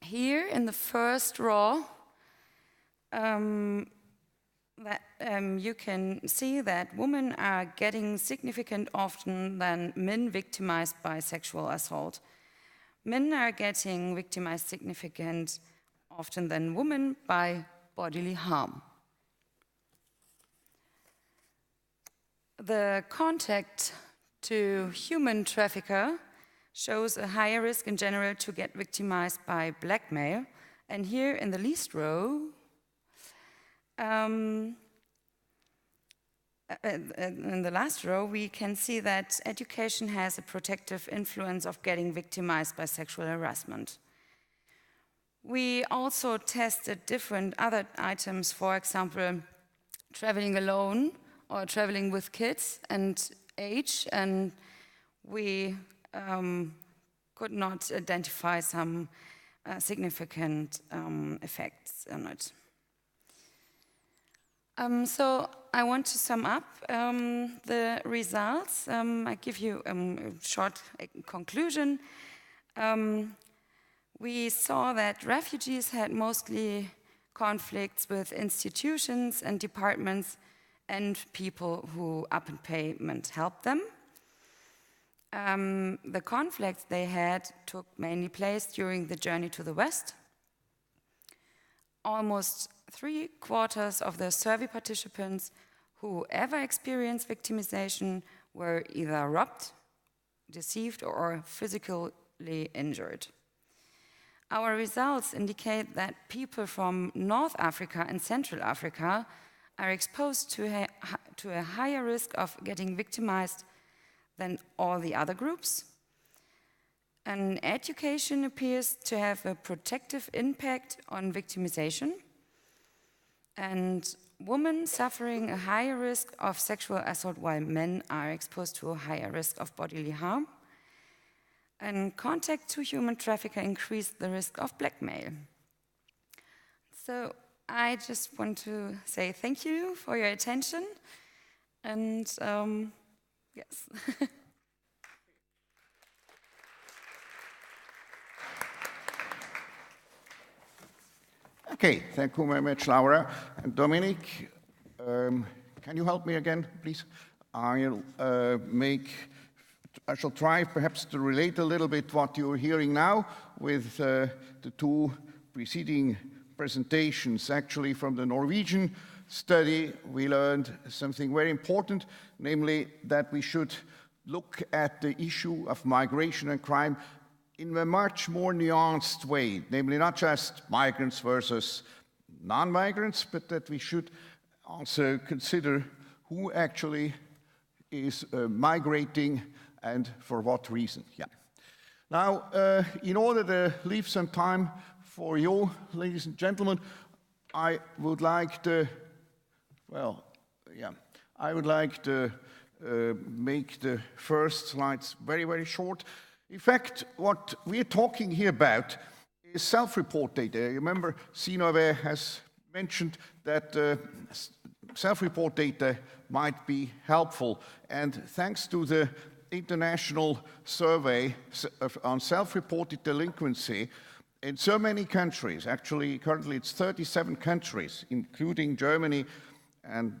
Here in the first row, you can see that women are getting significant often than men victimized by sexual assault. Men are getting victimized significant often than women by bodily harm. The contact to human trafficker shows a higher risk in general to get victimized by blackmail. And here in the least row, in the last row, we can see that education has a protective influence of getting victimized by sexual harassment. We also tested different other items, for example, traveling alone or traveling with kids and age, and we could not identify some significant effects on it. So I want to sum up the results. I give you a short conclusion. We saw that refugees had mostly conflicts with institutions and departments and people who up in payment helped them. The conflicts they had took mainly place during the journey to the West. Almost 3/4 of the survey participants who ever experienced victimization were either robbed, deceived, or physically injured. Our results indicate that people from North Africa and Central Africa are exposed to a higher risk of getting victimized than all the other groups. And education appears to have a protective impact on victimization. And women suffering a higher risk of sexual assault while men are exposed to a higher risk of bodily harm. And contact to human trafficker increased the risk of blackmail. So I just want to say thank you for your attention. And yes. Okay, thank you very much, Laura. And Dominic, can you help me again, please? I shall try perhaps to relate a little bit what you're hearing now with the two preceding presentations. Actually, from the Norwegian study, we learned something very important, namely that we should look at the issue of migration and crime in a much more nuanced way, namely not just migrants versus non-migrants, but that we should also consider who actually is migrating and for what reason. Yeah. Now, in order to leave some time for you, ladies and gentlemen, I would like to, make the first slides very, very short. In fact, what we're talking here about is self-report data. Remember, Synøve has mentioned that self-report data might be helpful. And thanks to the international survey on self-reported delinquency, in so many countries, actually currently it's 37 countries, including Germany and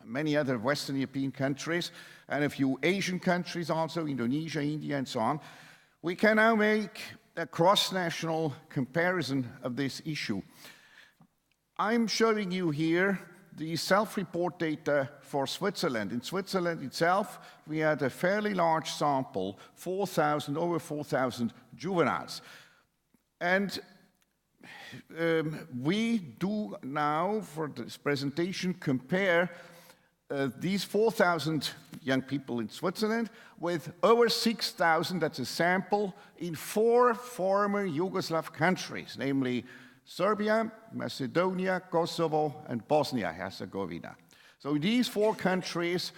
many other Western European countries, and a few Asian countries also, Indonesia, India, and so on, we can now make a cross-national comparison of this issue. I'm showing you here the self-report data for Switzerland. In Switzerland itself, we had a fairly large sample, over 4,000 juveniles. And we do now, for this presentation, compare these 4,000 young people in Switzerland with over 6,000, that's a sample, in 4 former Yugoslav countries, namely Serbia, Macedonia, Kosovo, and Bosnia-Herzegovina. So in these 4 countries,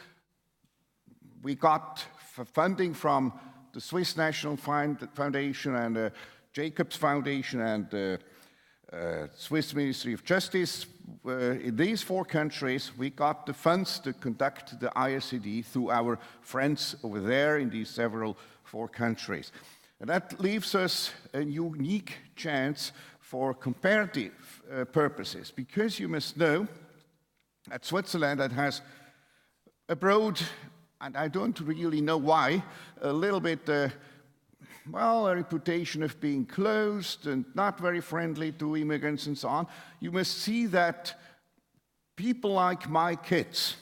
we got funding from the Swiss National Foundation and Jacobs Foundation and Swiss Ministry of Justice. In these 4 countries, we got the funds to conduct the IRCD through our friends over there in these several 4 countries. And that leaves us a unique chance for comparative purposes, because you must know that Switzerland that has a broad, and I don't really know why, a little bit a reputation of being closed and not very friendly to immigrants and so on. You must see that people like my kids,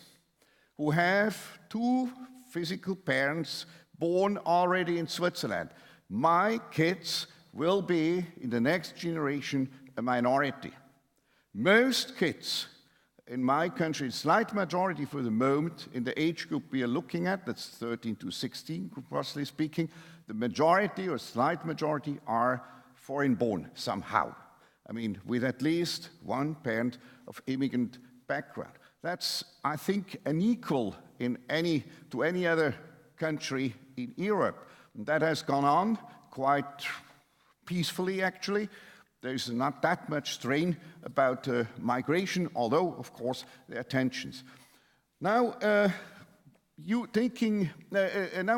who have 2 physical parents born already in Switzerland, my kids will be, in the next generation, a minority. Most kids in my country, a slight majority for the moment, in the age group we are looking at, that's 13 to 16, roughly speaking, the majority or slight majority are foreign-born somehow. I mean, with at least 1 parent of immigrant background. That's, I think, unequal to any other country in Europe. And that has gone on quite peacefully, actually. There's not that much strain about migration, although, of course, there are tensions. Now, now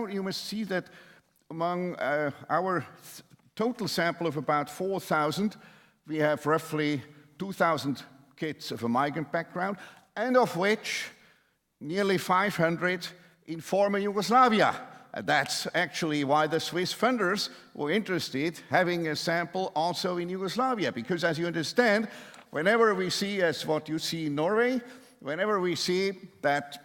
you must see that among our total sample of about 4,000, we have roughly 2,000 kids of a migrant background, and of which nearly 500 in former Yugoslavia. That's actually why the Swiss funders were interested having a sample also in Yugoslavia, because as you understand, whenever we see, as what you see in Norway, whenever we see that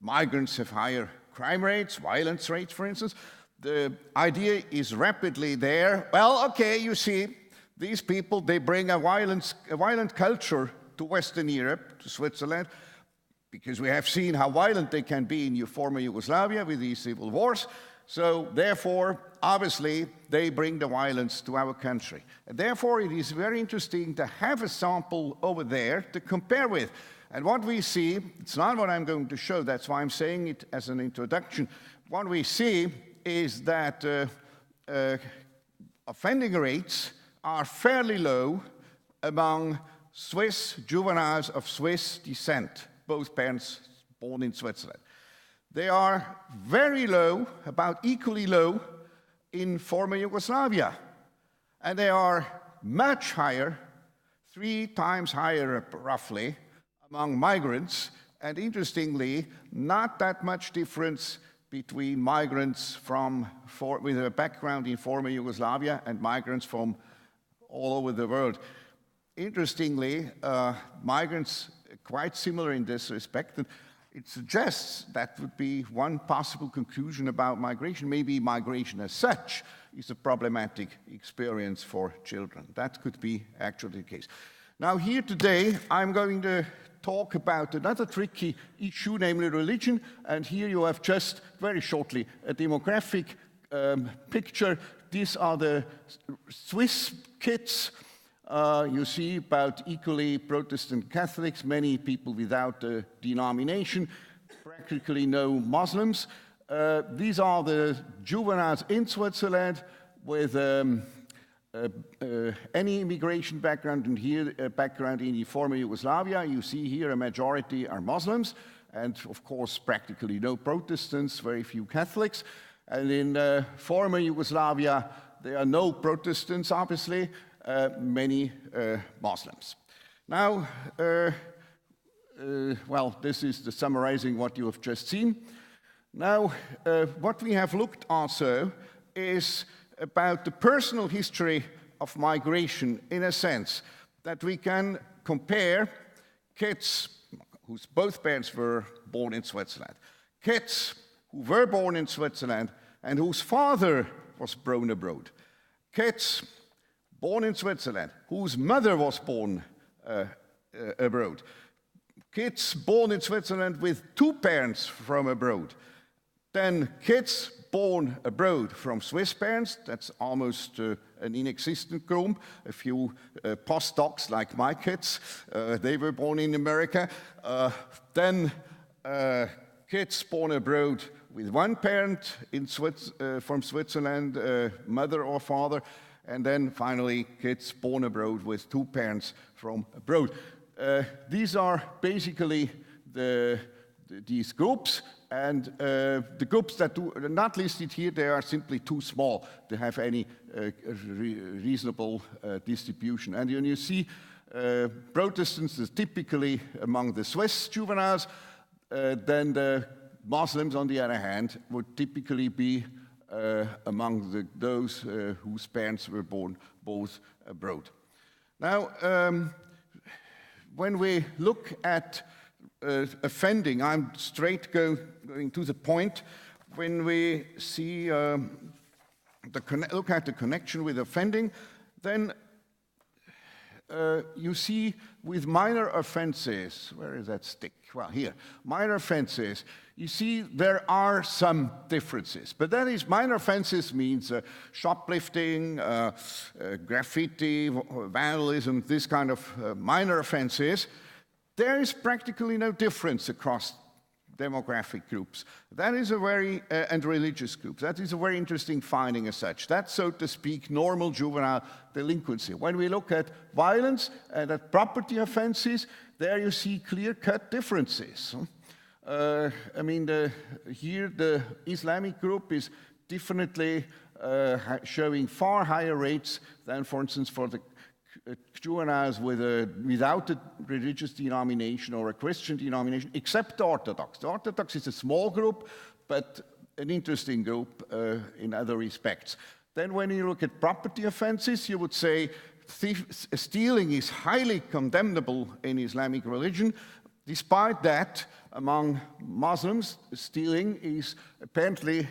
migrants have higher crime rates, violence rates, for instance, the idea is rapidly there. Well, okay, you see, these people, they bring a violent culture to Western Europe, to Switzerland, because we have seen how violent they can be in your former Yugoslavia with these civil wars. So therefore, obviously, they bring the violence to our country. And therefore, it is very interesting to have a sample over there to compare with. And what we see, it's not what I'm going to show, that's why I'm saying it as an introduction. What we see is that offending rates are fairly low among Swiss juveniles of Swiss descent, both parents born in Switzerland. They are very low, about equally low, in former Yugoslavia. And they are much higher, 3 times higher roughly, among migrants. And interestingly, not that much difference between migrants with a background in former Yugoslavia and migrants from all over the world. Interestingly, migrants are quite similar in this respect. And it suggests that would be one possible conclusion about migration. Maybe migration as such is a problematic experience for children. That could be actually the case. Now here today, I'm going to talk about another tricky issue, namely religion. And here you have just, very shortly, a demographic picture. These are the Swiss kids. You see about equally Protestant Catholics, many people without a denomination, practically no Muslims. These are the juveniles in Switzerland with any immigration background, and here a background in the former Yugoslavia. You see here a majority are Muslims, and of course practically no Protestants, very few Catholics. And in former Yugoslavia, there are no Protestants, obviously, many Muslims. Now, well, this is the summarizing what you have just seen. Now, what we have looked also is about the personal history of migration, in a sense that we can compare kids whose both parents were born in Switzerland, kids who were born in Switzerland and whose father was born abroad, kids born in Switzerland whose mother was born abroad, kids born in Switzerland with 2 parents from abroad, then kids born abroad from Swiss parents, that's almost an inexistent group. A few postdocs like my kids, they were born in America. Then kids born abroad with 1 parent in from Switzerland, mother or father, and then finally kids born abroad with 2 parents from abroad. These are basically these groups, and the groups that are not listed here, they are simply too small to have any reasonable distribution. And when you see Protestants is typically among the Swiss juveniles, then the Muslims, on the other hand, would typically be among those whose parents were born both abroad. Now, when we look at offending, I'm straight going to the point. When we see look at the connection with offending, then you see with minor offenses, where is that stick? Well, here, minor offenses, you see there are some differences. But that is, minor offenses means shoplifting, graffiti, vandalism, this kind of minor offenses. There is practically no difference across demographic groups. That is a very, and religious groups. That is a very interesting finding as such. That's, so to speak, normal juvenile delinquency. When we look at violence and at property offenses, there you see clear-cut differences. I mean, here the Islamic group is definitely showing far higher rates than, for instance, for the juveniles without a religious denomination or a Christian denomination, except the Orthodox. The Orthodox is a small group, but an interesting group in other respects. Then when you look at property offenses, you would say stealing is highly condemnable in Islamic religion. Despite that, among Muslims, stealing is apparently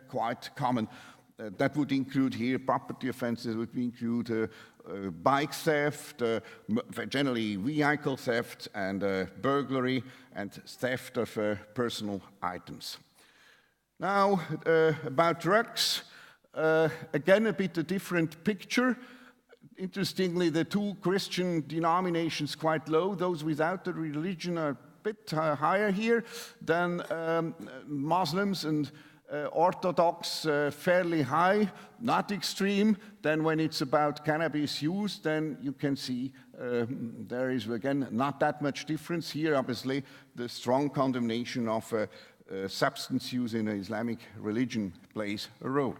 quite common. That would include here property offenses, would include bike theft, generally vehicle theft, and burglary, and theft of personal items. Now, about drugs, again, a bit a different picture. Interestingly, the two Christian denominations quite low. Those without the religion are a bit higher here than Muslims, and Orthodox fairly high, not extreme. Then when it's about cannabis use, then you can see there is, again, not that much difference here. Obviously, the strong condemnation of substance use in the Islamic religion plays a role.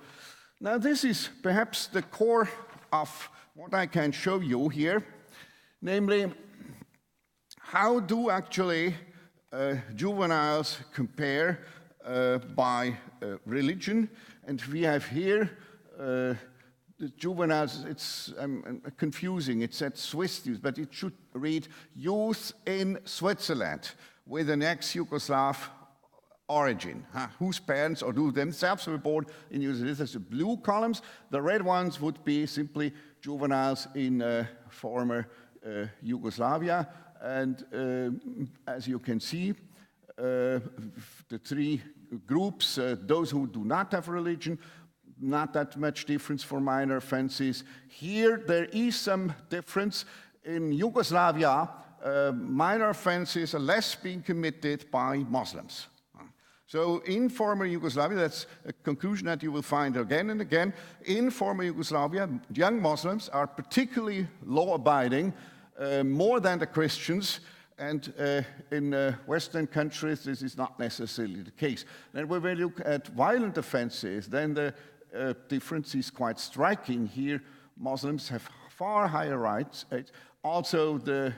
Now, this is perhaps the core of what I can show you here, namely, how do actually juveniles compare by religion? And we have here the juveniles, it's confusing, it's at Swiss youth, but it should read youth in Switzerland with an ex-Yugoslav origin, whose parents or who themselves were born in Yugoslavia. This is the blue columns. The red ones would be simply juveniles in former Yugoslavia. And as you can see, the three groups, those who do not have religion, not that much difference for minor offenses. Here there is some difference. In Yugoslavia, minor offenses are less being committed by Muslims. So in former Yugoslavia, that's a conclusion that you will find again and again, in former Yugoslavia, young Muslims are particularly law-abiding, more than the Christians, and in Western countries, this is not necessarily the case. And when we look at violent offenses, then the difference is quite striking. Here, Muslims have far higher rights. Also, the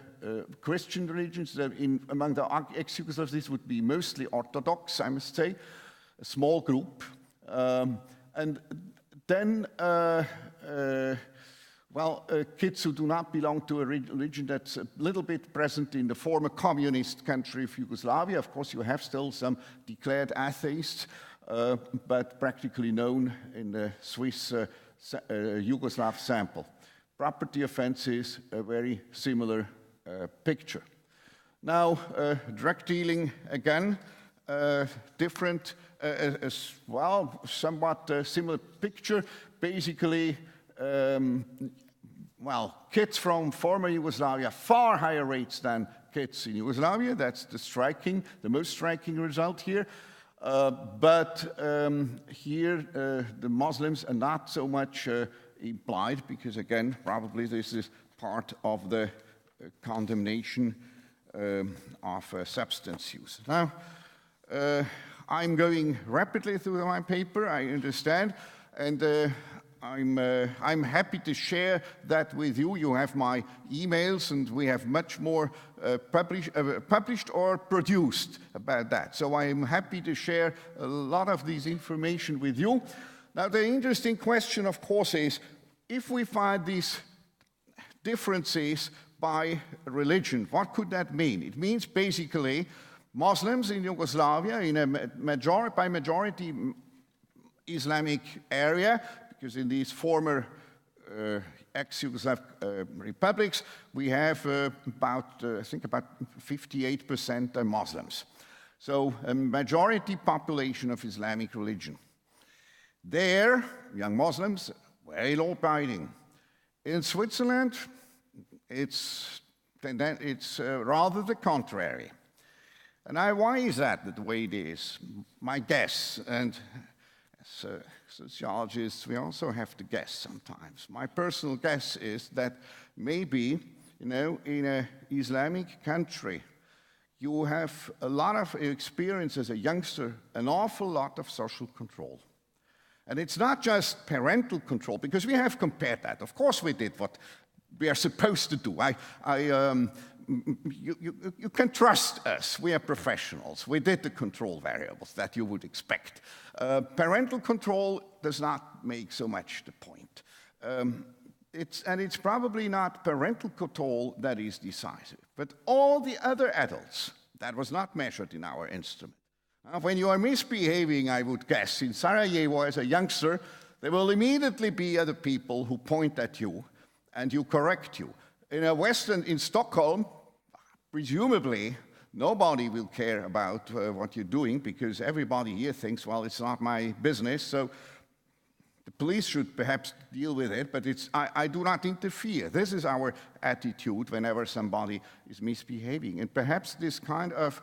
Christian religions, among the ex-Yugoslavs, this would be mostly Orthodox, I must say, a small group. And then, kids who do not belong to a religion that's a little bit present in the former communist country of Yugoslavia. Of course, you have still some declared atheists, but practically known in the Swiss Yugoslav sample. Property offenses, a very similar picture. Now, drug dealing, again, different, somewhat similar picture. Basically, kids from former Yugoslavia, far higher rates than kids in Yugoslavia. That's the most striking result here. But here, the Muslims are not so much implied, because again, probably this is part of the condemnation of substance use. Now, I'm going rapidly through my paper, I understand, and I'm happy to share that with you. You have my emails, and we have much more published or produced about that. So I'm happy to share a lot of this information with you. Now, the interesting question, of course, is if we find these differences by religion, what could that mean? It means basically Muslims in Yugoslavia, in a majority Islamic area, because in these former ex-Yugoslav republics, we have about 58% are Muslims. So a majority population of Islamic religion. There, young Muslims, very law-abiding. In Switzerland, it's rather the contrary. And why is that the way it is? My guess, and as sociologists, we also have to guess sometimes. My personal guess is that maybe, in an Islamic country, you have a lot of experience as a youngster, an awful lot of social control. And it's not just parental control, because we have compared that. Of course we did what we are supposed to do. You can trust us. We are professionals. We did the control variables that you would expect. Parental control does not make so much the point. It's probably not parental control that is decisive, but all the other adults, that was not measured in our instrument. When you are misbehaving, I would guess, in Sarajevo as a youngster, there will immediately be other people who point at you and you correct you. In Stockholm, presumably, nobody will care about what you're doing because everybody here thinks, well, it's not my business, so the police should perhaps deal with it, but I do not interfere. This is our attitude whenever somebody is misbehaving. And perhaps this kind of,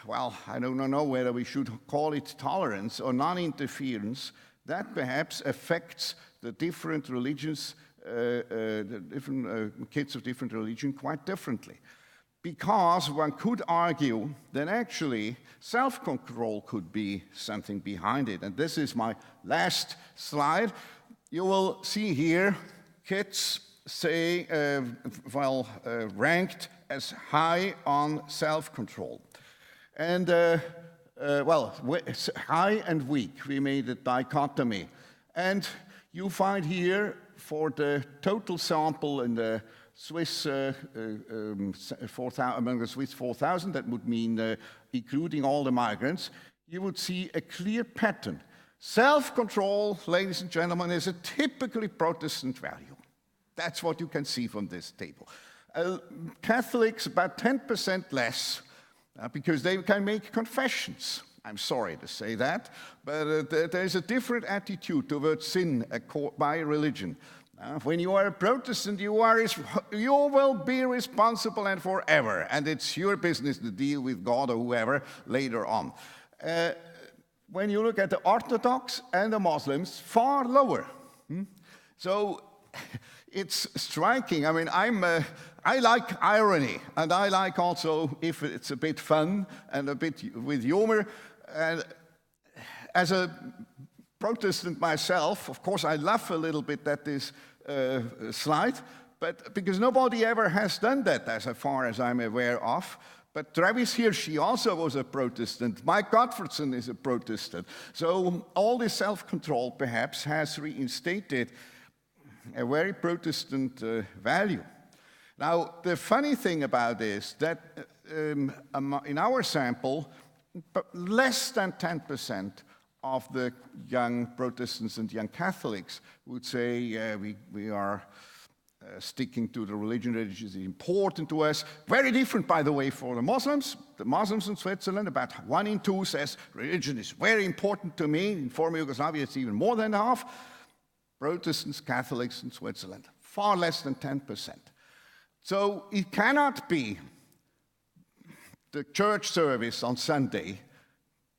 well, I don't know whether we should call it tolerance or non-interference, that perhaps affects the different religions, the different kids of different religion quite differently. Because one could argue that actually self-control could be something behind it. And this is my last slide. You will see here kids say, ranked as high on self-control. And, high and weak, we made a dichotomy. And you find here for the total sample in the Swiss, among the Swiss 4,000, that would mean including all the migrants, you would see a clear pattern. Self-control, ladies and gentlemen, is a typically Protestant value. That's what you can see from this table. Catholics, about 10% less, because they can make confessions. I'm sorry to say that, but there's a different attitude towards sin by religion. When you are a Protestant, you will be responsible and forever, and it's your business to deal with God or whoever later on. When you look at the Orthodox and the Muslims, far lower. So it's striking. I mean, I like irony, and I like also if it's a bit fun and a bit with humor. And as a Protestant myself, of course, I laugh a little bit at this slide, but because nobody ever has done that as far as I'm aware of. But Travis here, she also was a Protestant. Mike Gottfredson is a Protestant. So all this self-control perhaps has reinstated a very Protestant value. Now, the funny thing about this, that in our sample, less than 10% of the young Protestants and young Catholics would say, we are sticking to the religion is important to us. Very different, by the way, for the Muslims. The Muslims in Switzerland, about 1 in 2 says, religion is very important to me. In former Yugoslavia, it's even more than half. Protestants, Catholics in Switzerland, far less than 10%. So it cannot be the church service on Sunday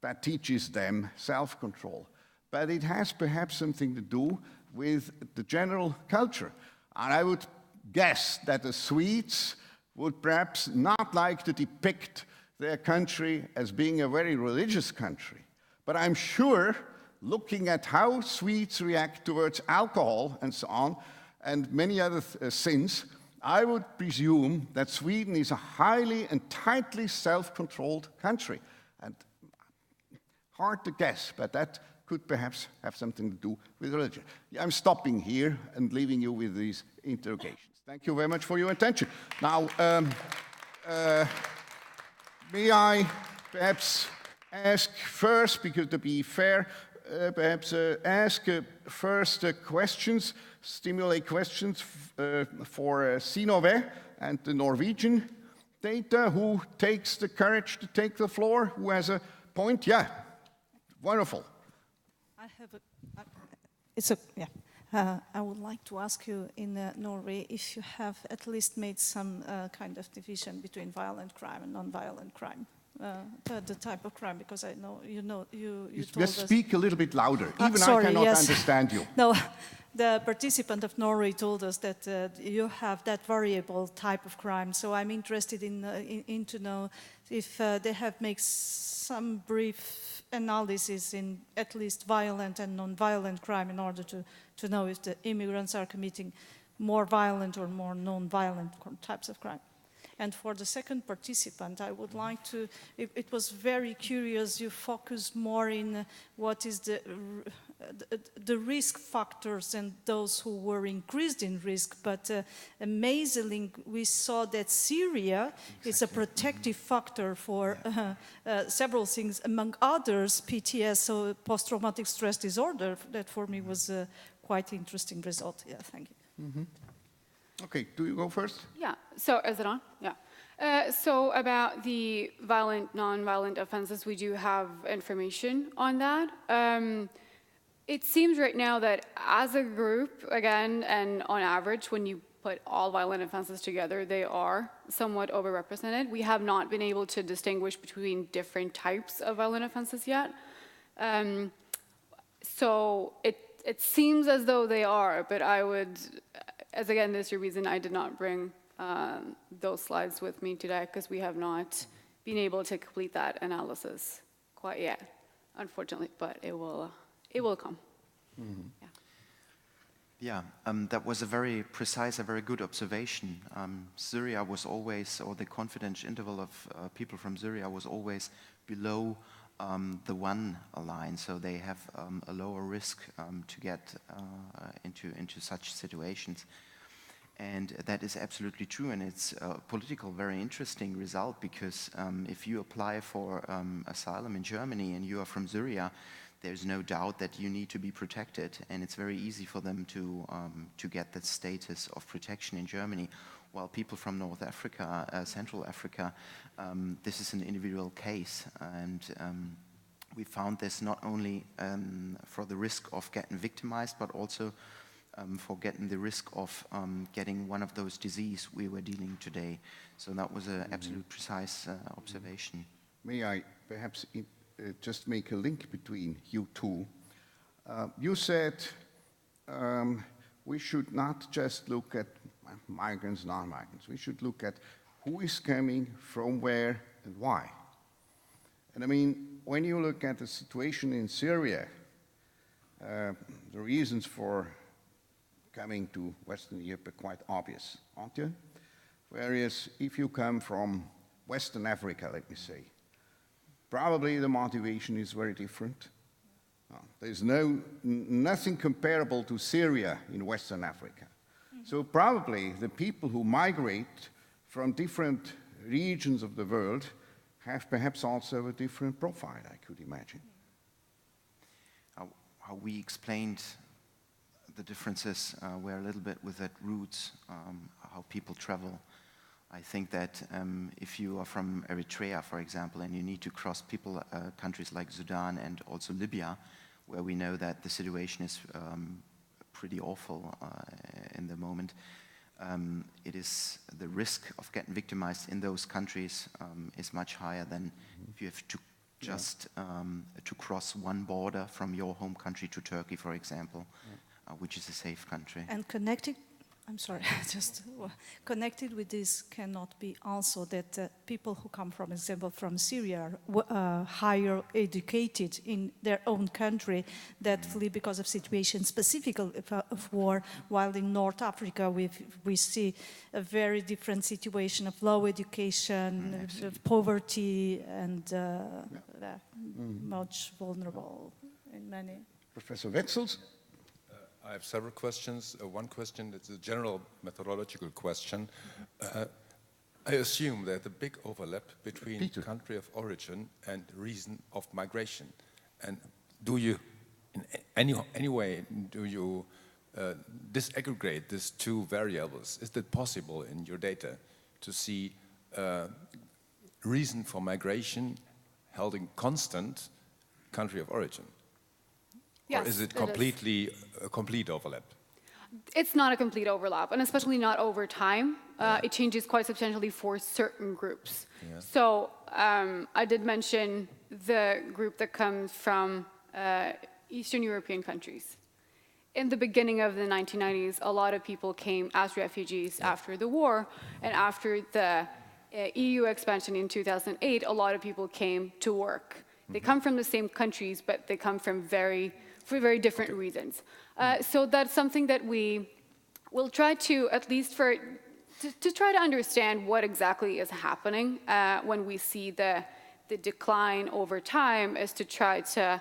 that teaches them self-control. But it has perhaps something to do with the general culture. And I would guess that the Swedes would perhaps not like to depict their country as being a very religious country. But I'm sure, looking at how Swedes react towards alcohol and so on, and many other sins, I would presume that Sweden is a highly and tightly self-controlled country. And hard to guess, but that could perhaps have something to do with religion. I'm stopping here and leaving you with these interrogations. Thank you very much for your attention. Now, may I perhaps ask first, because to be fair, perhaps ask first questions, stimulate questions for Synøve and the Norwegian data. Who takes the courage to take the floor? Who has a point? Yeah, wonderful. I have I would like to ask you in Norway if you have at least made some kind of division between violent crime and non-violent crime. The type of crime, because I know you told us. Just speak a little bit louder. Even sorry, I cannot yes. understand you. No, the participant of Norway told us that you have that variable type of crime. So I'm interested in to know if they have made some brief analysis in at least violent and non-violent crime in order to know if the immigrants are committing more violent or more non-violent types of crime. And for the second participant, I would like to, it was very curious, you focus more in what is the risk factors and those who were increased in risk, but amazingly, we saw that Syria is a protective factor for several things, among others, PTS, so post-traumatic stress disorder. That for me was a quite interesting result. Yeah, thank you. Mm-hmm. Okay, do you go first? Yeah, so is it on? Yeah. So about the violent, non-violent offenses, we do have information on that. It seems right now that as a group, again, and on average, when you put all violent offenses together, they are somewhat overrepresented. We have not been able to distinguish between different types of violent offenses yet. So it seems as though they are, but I would, as again, this is your reason I did not bring those slides with me today, because we have not been able to complete that analysis quite yet, unfortunately, but it will come. Mm-hmm. Yeah, that was a very precise, a very good observation. Syria was always, or the confidence interval of people from Syria was always below the 1 line, so they have a lower risk to get into such situations. And that is absolutely true, and it's a political, very interesting result, because if you apply for asylum in Germany and you are from Syria, there's no doubt that you need to be protected, and it's very easy for them to get that status of protection in Germany. While people from North Africa, Central Africa, this is an individual case, and we found this not only for the risk of getting victimized, but also for getting the risk of getting one of those diseases we were dealing today. So that was an absolute precise observation. May I perhaps just make a link between you two? You said we should not just look at migrants, non-migrants. We should look at who is coming, from where, and why. And I mean, when you look at the situation in Syria, the reasons for coming to Western Europe are quite obvious, aren't you? Whereas if you come from Western Africa, let me say, probably the motivation is very different. There's nothing comparable to Syria in Western Africa. So probably the people who migrate from different regions of the world have perhaps also a different profile, I could imagine. How we explained the differences were a little bit with that roots, how people travel. I think that if you are from Eritrea, for example, and you need to cross countries like Sudan and also Libya, where we know that the situation is pretty awful in the moment, it is the risk of getting victimized in those countries is much higher than if you have to just to cross one border from your home country to Turkey, for example, which is a safe country. And connected, I'm sorry, just connected with this cannot be also that people who come, for example, from Syria are higher educated in their own country that flee because of situation specific of war, while in North Africa we see a very different situation of low education, of poverty, and much vulnerable in many. Professor Wetzels? I have several questions. One question is a general methodological question. I assume there's a big overlap between country of origin and reason of migration. And do you, in any way, do you disaggregate these two variables? Is it possible in your data to see reason for migration held in constant country of origin? Yes, or is it completely a complete overlap? It's not a complete overlap, and especially not over time. It changes quite substantially for certain groups. Yeah. So I did mention the group that comes from Eastern European countries. In the beginning of the 1990s, a lot of people came as refugees after the war, and after the EU expansion in 2008, a lot of people came to work. They come from the same countries, but they come from for very different reasons. So that's something that we will try to, at least to try to understand what exactly is happening when we see the decline over time, is to try to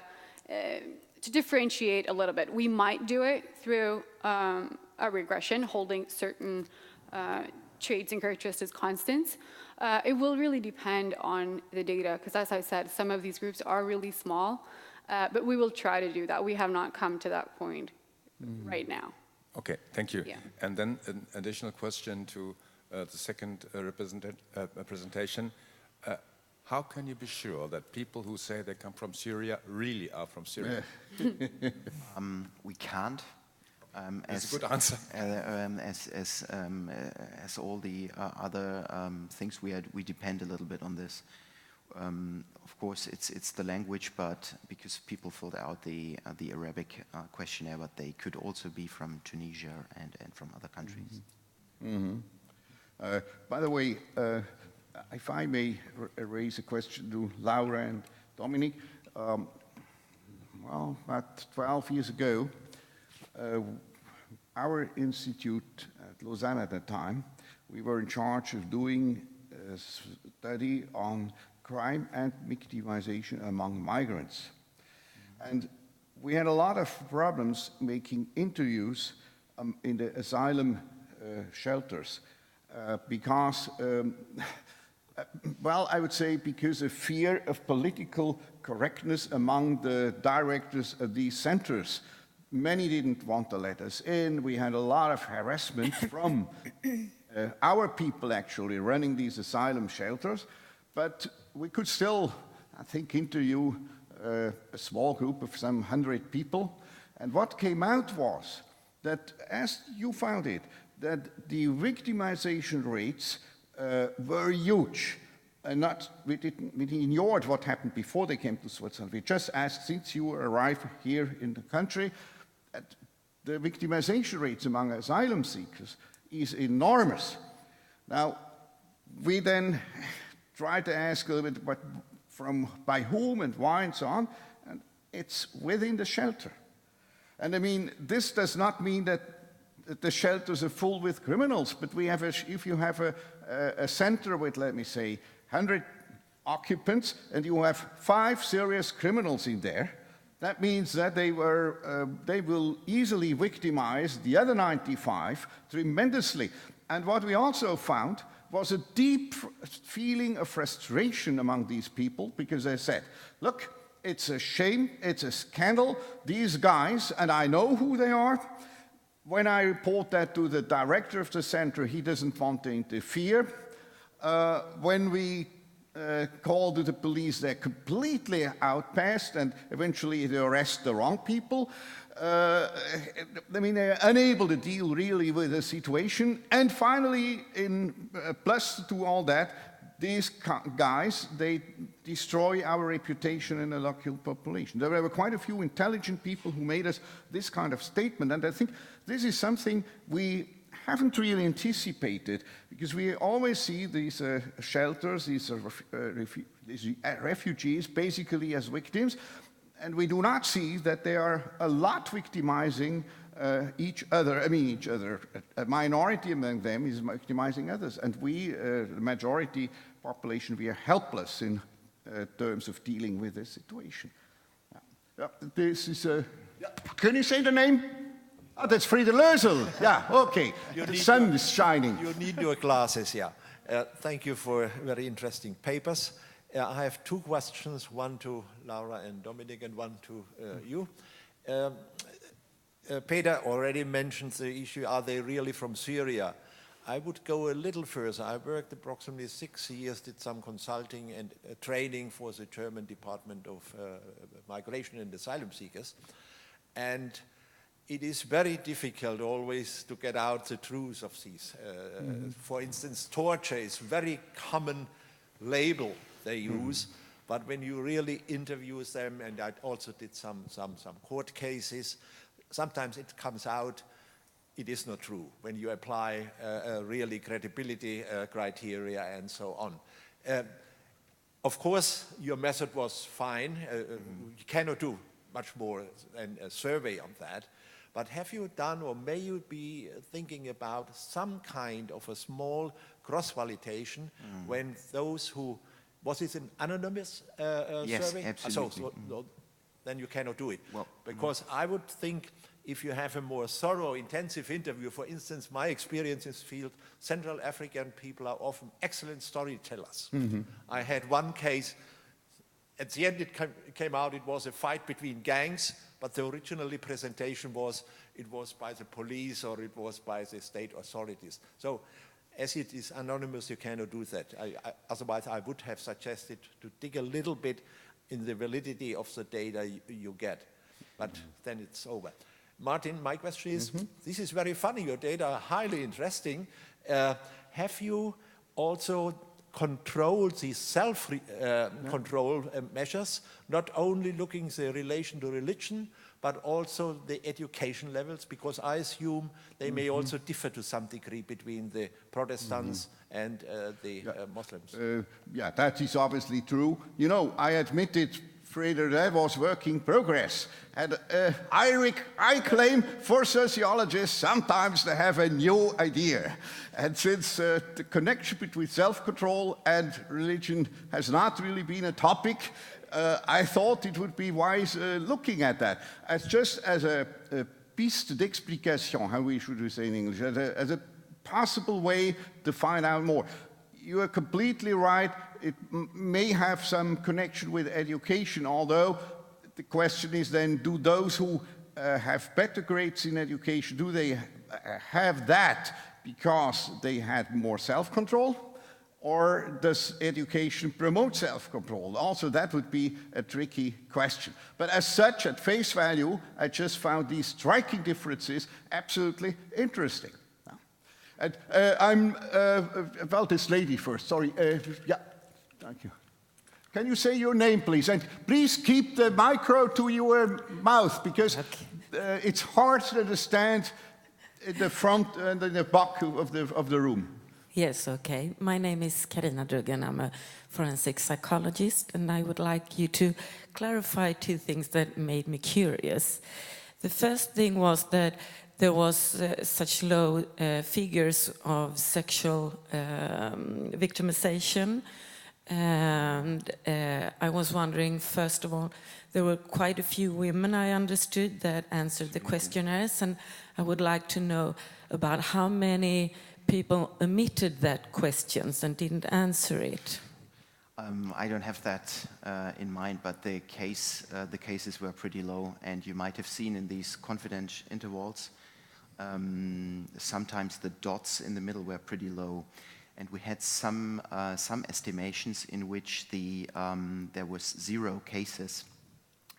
differentiate a little bit. We might do it through a regression, holding certain traits and characteristics constant. It will really depend on the data, because as I said, some of these groups are really small, but we will try to do that. We have not come to that point right now. Okay, thank you. Yeah. And then an additional question to the second presentation. How can you be sure that people who say they come from Syria really are from Syria? We can't. That's a good answer. As all the other things, we depend a little bit on this. Of course, it's the language, but because people filled out the Arabic questionnaire, but they could also be from Tunisia and from other countries. By the way, if I may raise a question to Laura and Dominic, well, about 12 years ago, our institute at Lausanne at that time, we were in charge of doing a study on crime and victimization among migrants. And we had a lot of problems making interviews in the asylum shelters because, well, I would say because of fear of political correctness among the directors of these centers. Many didn't want to let us in. We had a lot of harassment from our people actually running these asylum shelters, but we could still, I think, interview a small group of some 100 people. And what came out was that, as you found it, that the victimization rates were huge. And we ignored what happened before they came to Switzerland. We just asked, since you arrived here in the country, the victimization rates among asylum seekers is enormous. Now, we then tried to ask a little bit by whom and why and so on, and it's within the shelter. And I mean, this does not mean that the shelters are full with criminals, but we have if you have a center with, let me say, 100 occupants, and you have 5 serious criminals in there, that means that they will easily victimize the other 95 tremendously. And what we also found was a deep feeling of frustration among these people, because they said, look, it's a shame, it's a scandal, these guys, and I know who they are. When I report that to the director of the center, he doesn't want to interfere. When we call to the police, they're completely outpassed, and eventually they arrest the wrong people. I mean, they're unable to deal really with the situation. And finally, in plus to all that, these guys, they destroy our reputation in the local population. There were quite a few intelligent people who made us this kind of statement, and I think this is something we haven't really anticipated, because we always see these shelters, these refugees basically as victims, and we do not see that they are a lot victimizing each other. I mean, each other. A minority among them is victimizing others, and we, the majority population, we are helpless in terms of dealing with this situation. This is Can you say the name? Oh, that's Friede Lösel. Yeah, okay. The sun is shining. You need your glasses, yeah. Thank you for very interesting papers. I have 2 questions, one to Laura and Dominic and one to you. Peter already mentioned the issue, are they really from Syria? I would go a little further. I worked approximately 6 years, did some consulting and training for the German Department of Migration and Asylum Seekers. And it is very difficult always to get out the truth of these. For instance, torture is a very common label they use, but when you really interview them, and I also did some court cases, sometimes it comes out it is not true when you apply really credibility criteria and so on. Of course, your method was fine. You cannot do much more than a survey on that. But have you done, or may you be thinking about some kind of a small cross-validation when those who, was it an anonymous yes, survey? Absolutely. So then you cannot do it. Well, because I would think if you have a more thorough, intensive interview, for instance, my experience in this field, Central African people are often excellent storytellers. I had one case, at the end it came out it was a fight between gangs, but the original presentation was it was by the police or it was by the state authorities. So As it is anonymous, you cannot do that. Otherwise, I would have suggested to dig a little bit in the validity of the data you get. But then it's over. Martin, my question is, this is very funny. Your data are highly interesting. Have you also controlled these self-control measures, not only looking at the relation to religion, but also the education levels, because I assume they may also differ to some degree between the Protestants and the Muslims. Yeah, that is obviously true. You know, I admitted further that was work in progress. And I claim for sociologists, sometimes they have a new idea. And since the connection between self-control and religion has not really been a topic, I thought it would be wise looking at that. Just as a piste d'explication, how we should say in English, as a possible way to find out more. You are completely right. It may have some connection with education, although the question is then, do those who have better grades in education, do they have that because they had more self-control? Or does education promote self-control? Also, that would be a tricky question. But as such, at face value, I just found these striking differences absolutely interesting. And well, this lady first, sorry. Yeah, thank you. Can you say your name, please? And please keep the micro to your mouth, because it's hard to understand in the front and in the back of the room. Yes, okay. My name is Carina Duggan. I'm a forensic psychologist, and I would like you to clarify two things that made me curious. The first thing was that there was such low figures of sexual victimization, and I was wondering, first of all, there were quite a few women, I understood, that answered the questionnaires, and I would like to know about how many people omitted that questions and didn't answer it. I don't have that in mind, but the cases were pretty low, and you might have seen in these confidence intervals, sometimes the dots in the middle were pretty low, and we had some estimations in which there was 0 cases.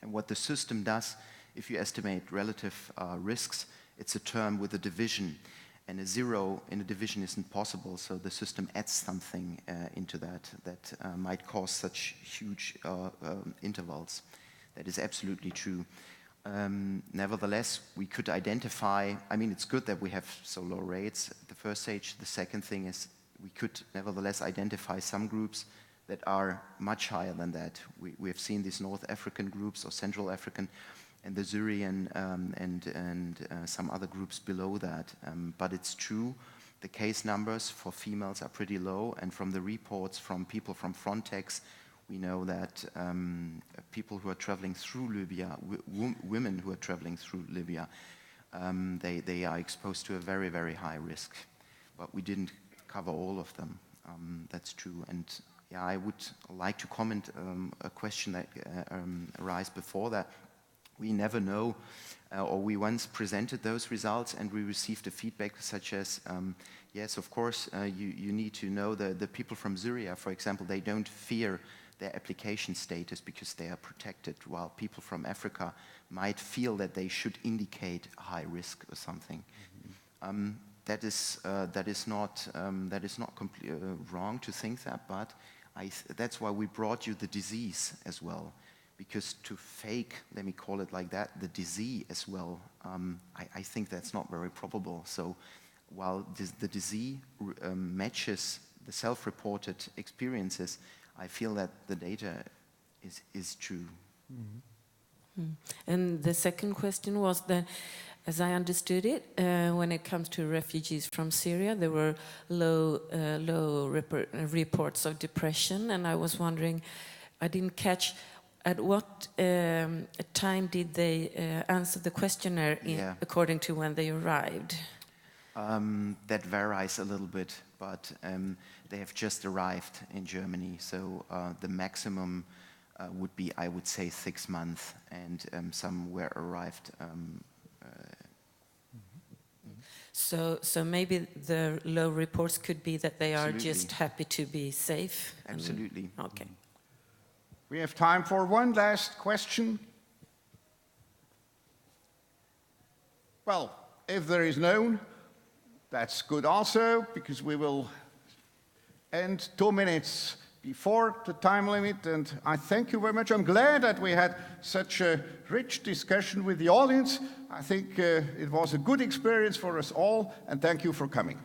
And what the system does, if you estimate relative risks, it's a term with a division. And a 0 in a division isn't possible, so the system adds something into that might cause such huge intervals. That is absolutely true. Nevertheless, we could identify, I mean, it's good that we have so low rates at the first stage. The second thing is we could nevertheless identify some groups that are much higher than that. We have seen these North African groups or Central African, and the Syrian and some other groups below that. But it's true, the case numbers for females are pretty low, and from the reports from people from Frontex, we know that people who are traveling through Libya, women who are traveling through Libya, they are exposed to a very, very high risk. But we didn't cover all of them, that's true. And yeah, I would like to comment a question that arose before that. We never know, or we once presented those results and we received a feedback such as, yes, of course, you need to know the people from Syria, for example, they don't fear their application status because they are protected, while people from Africa might feel that they should indicate high risk or something. That is not completely wrong to think that, but that's why we brought you the disease as well. Because to fake, let me call it like that, the disease as well, I think that's not very probable. So while the disease matches the self-reported experiences, I feel that the data is true. And the second question was that, as I understood it, when it comes to refugees from Syria, there were low reports of depression, and I was wondering, I didn't catch, at what time did they answer the questionnaire according to when they arrived? That varies a little bit, but they have just arrived in Germany, so the maximum would be, I would say, 6 months, and some were arrived. So maybe the low reports could be that they are Absolutely. just happy to be safe. Absolutely. Okay. We have time for one last question. Well, if there is none, that's good also, because we will end 2 minutes before the time limit, and I thank you very much. I'm glad that we had such a rich discussion with the audience. I think it was a good experience for us all, and thank you for coming.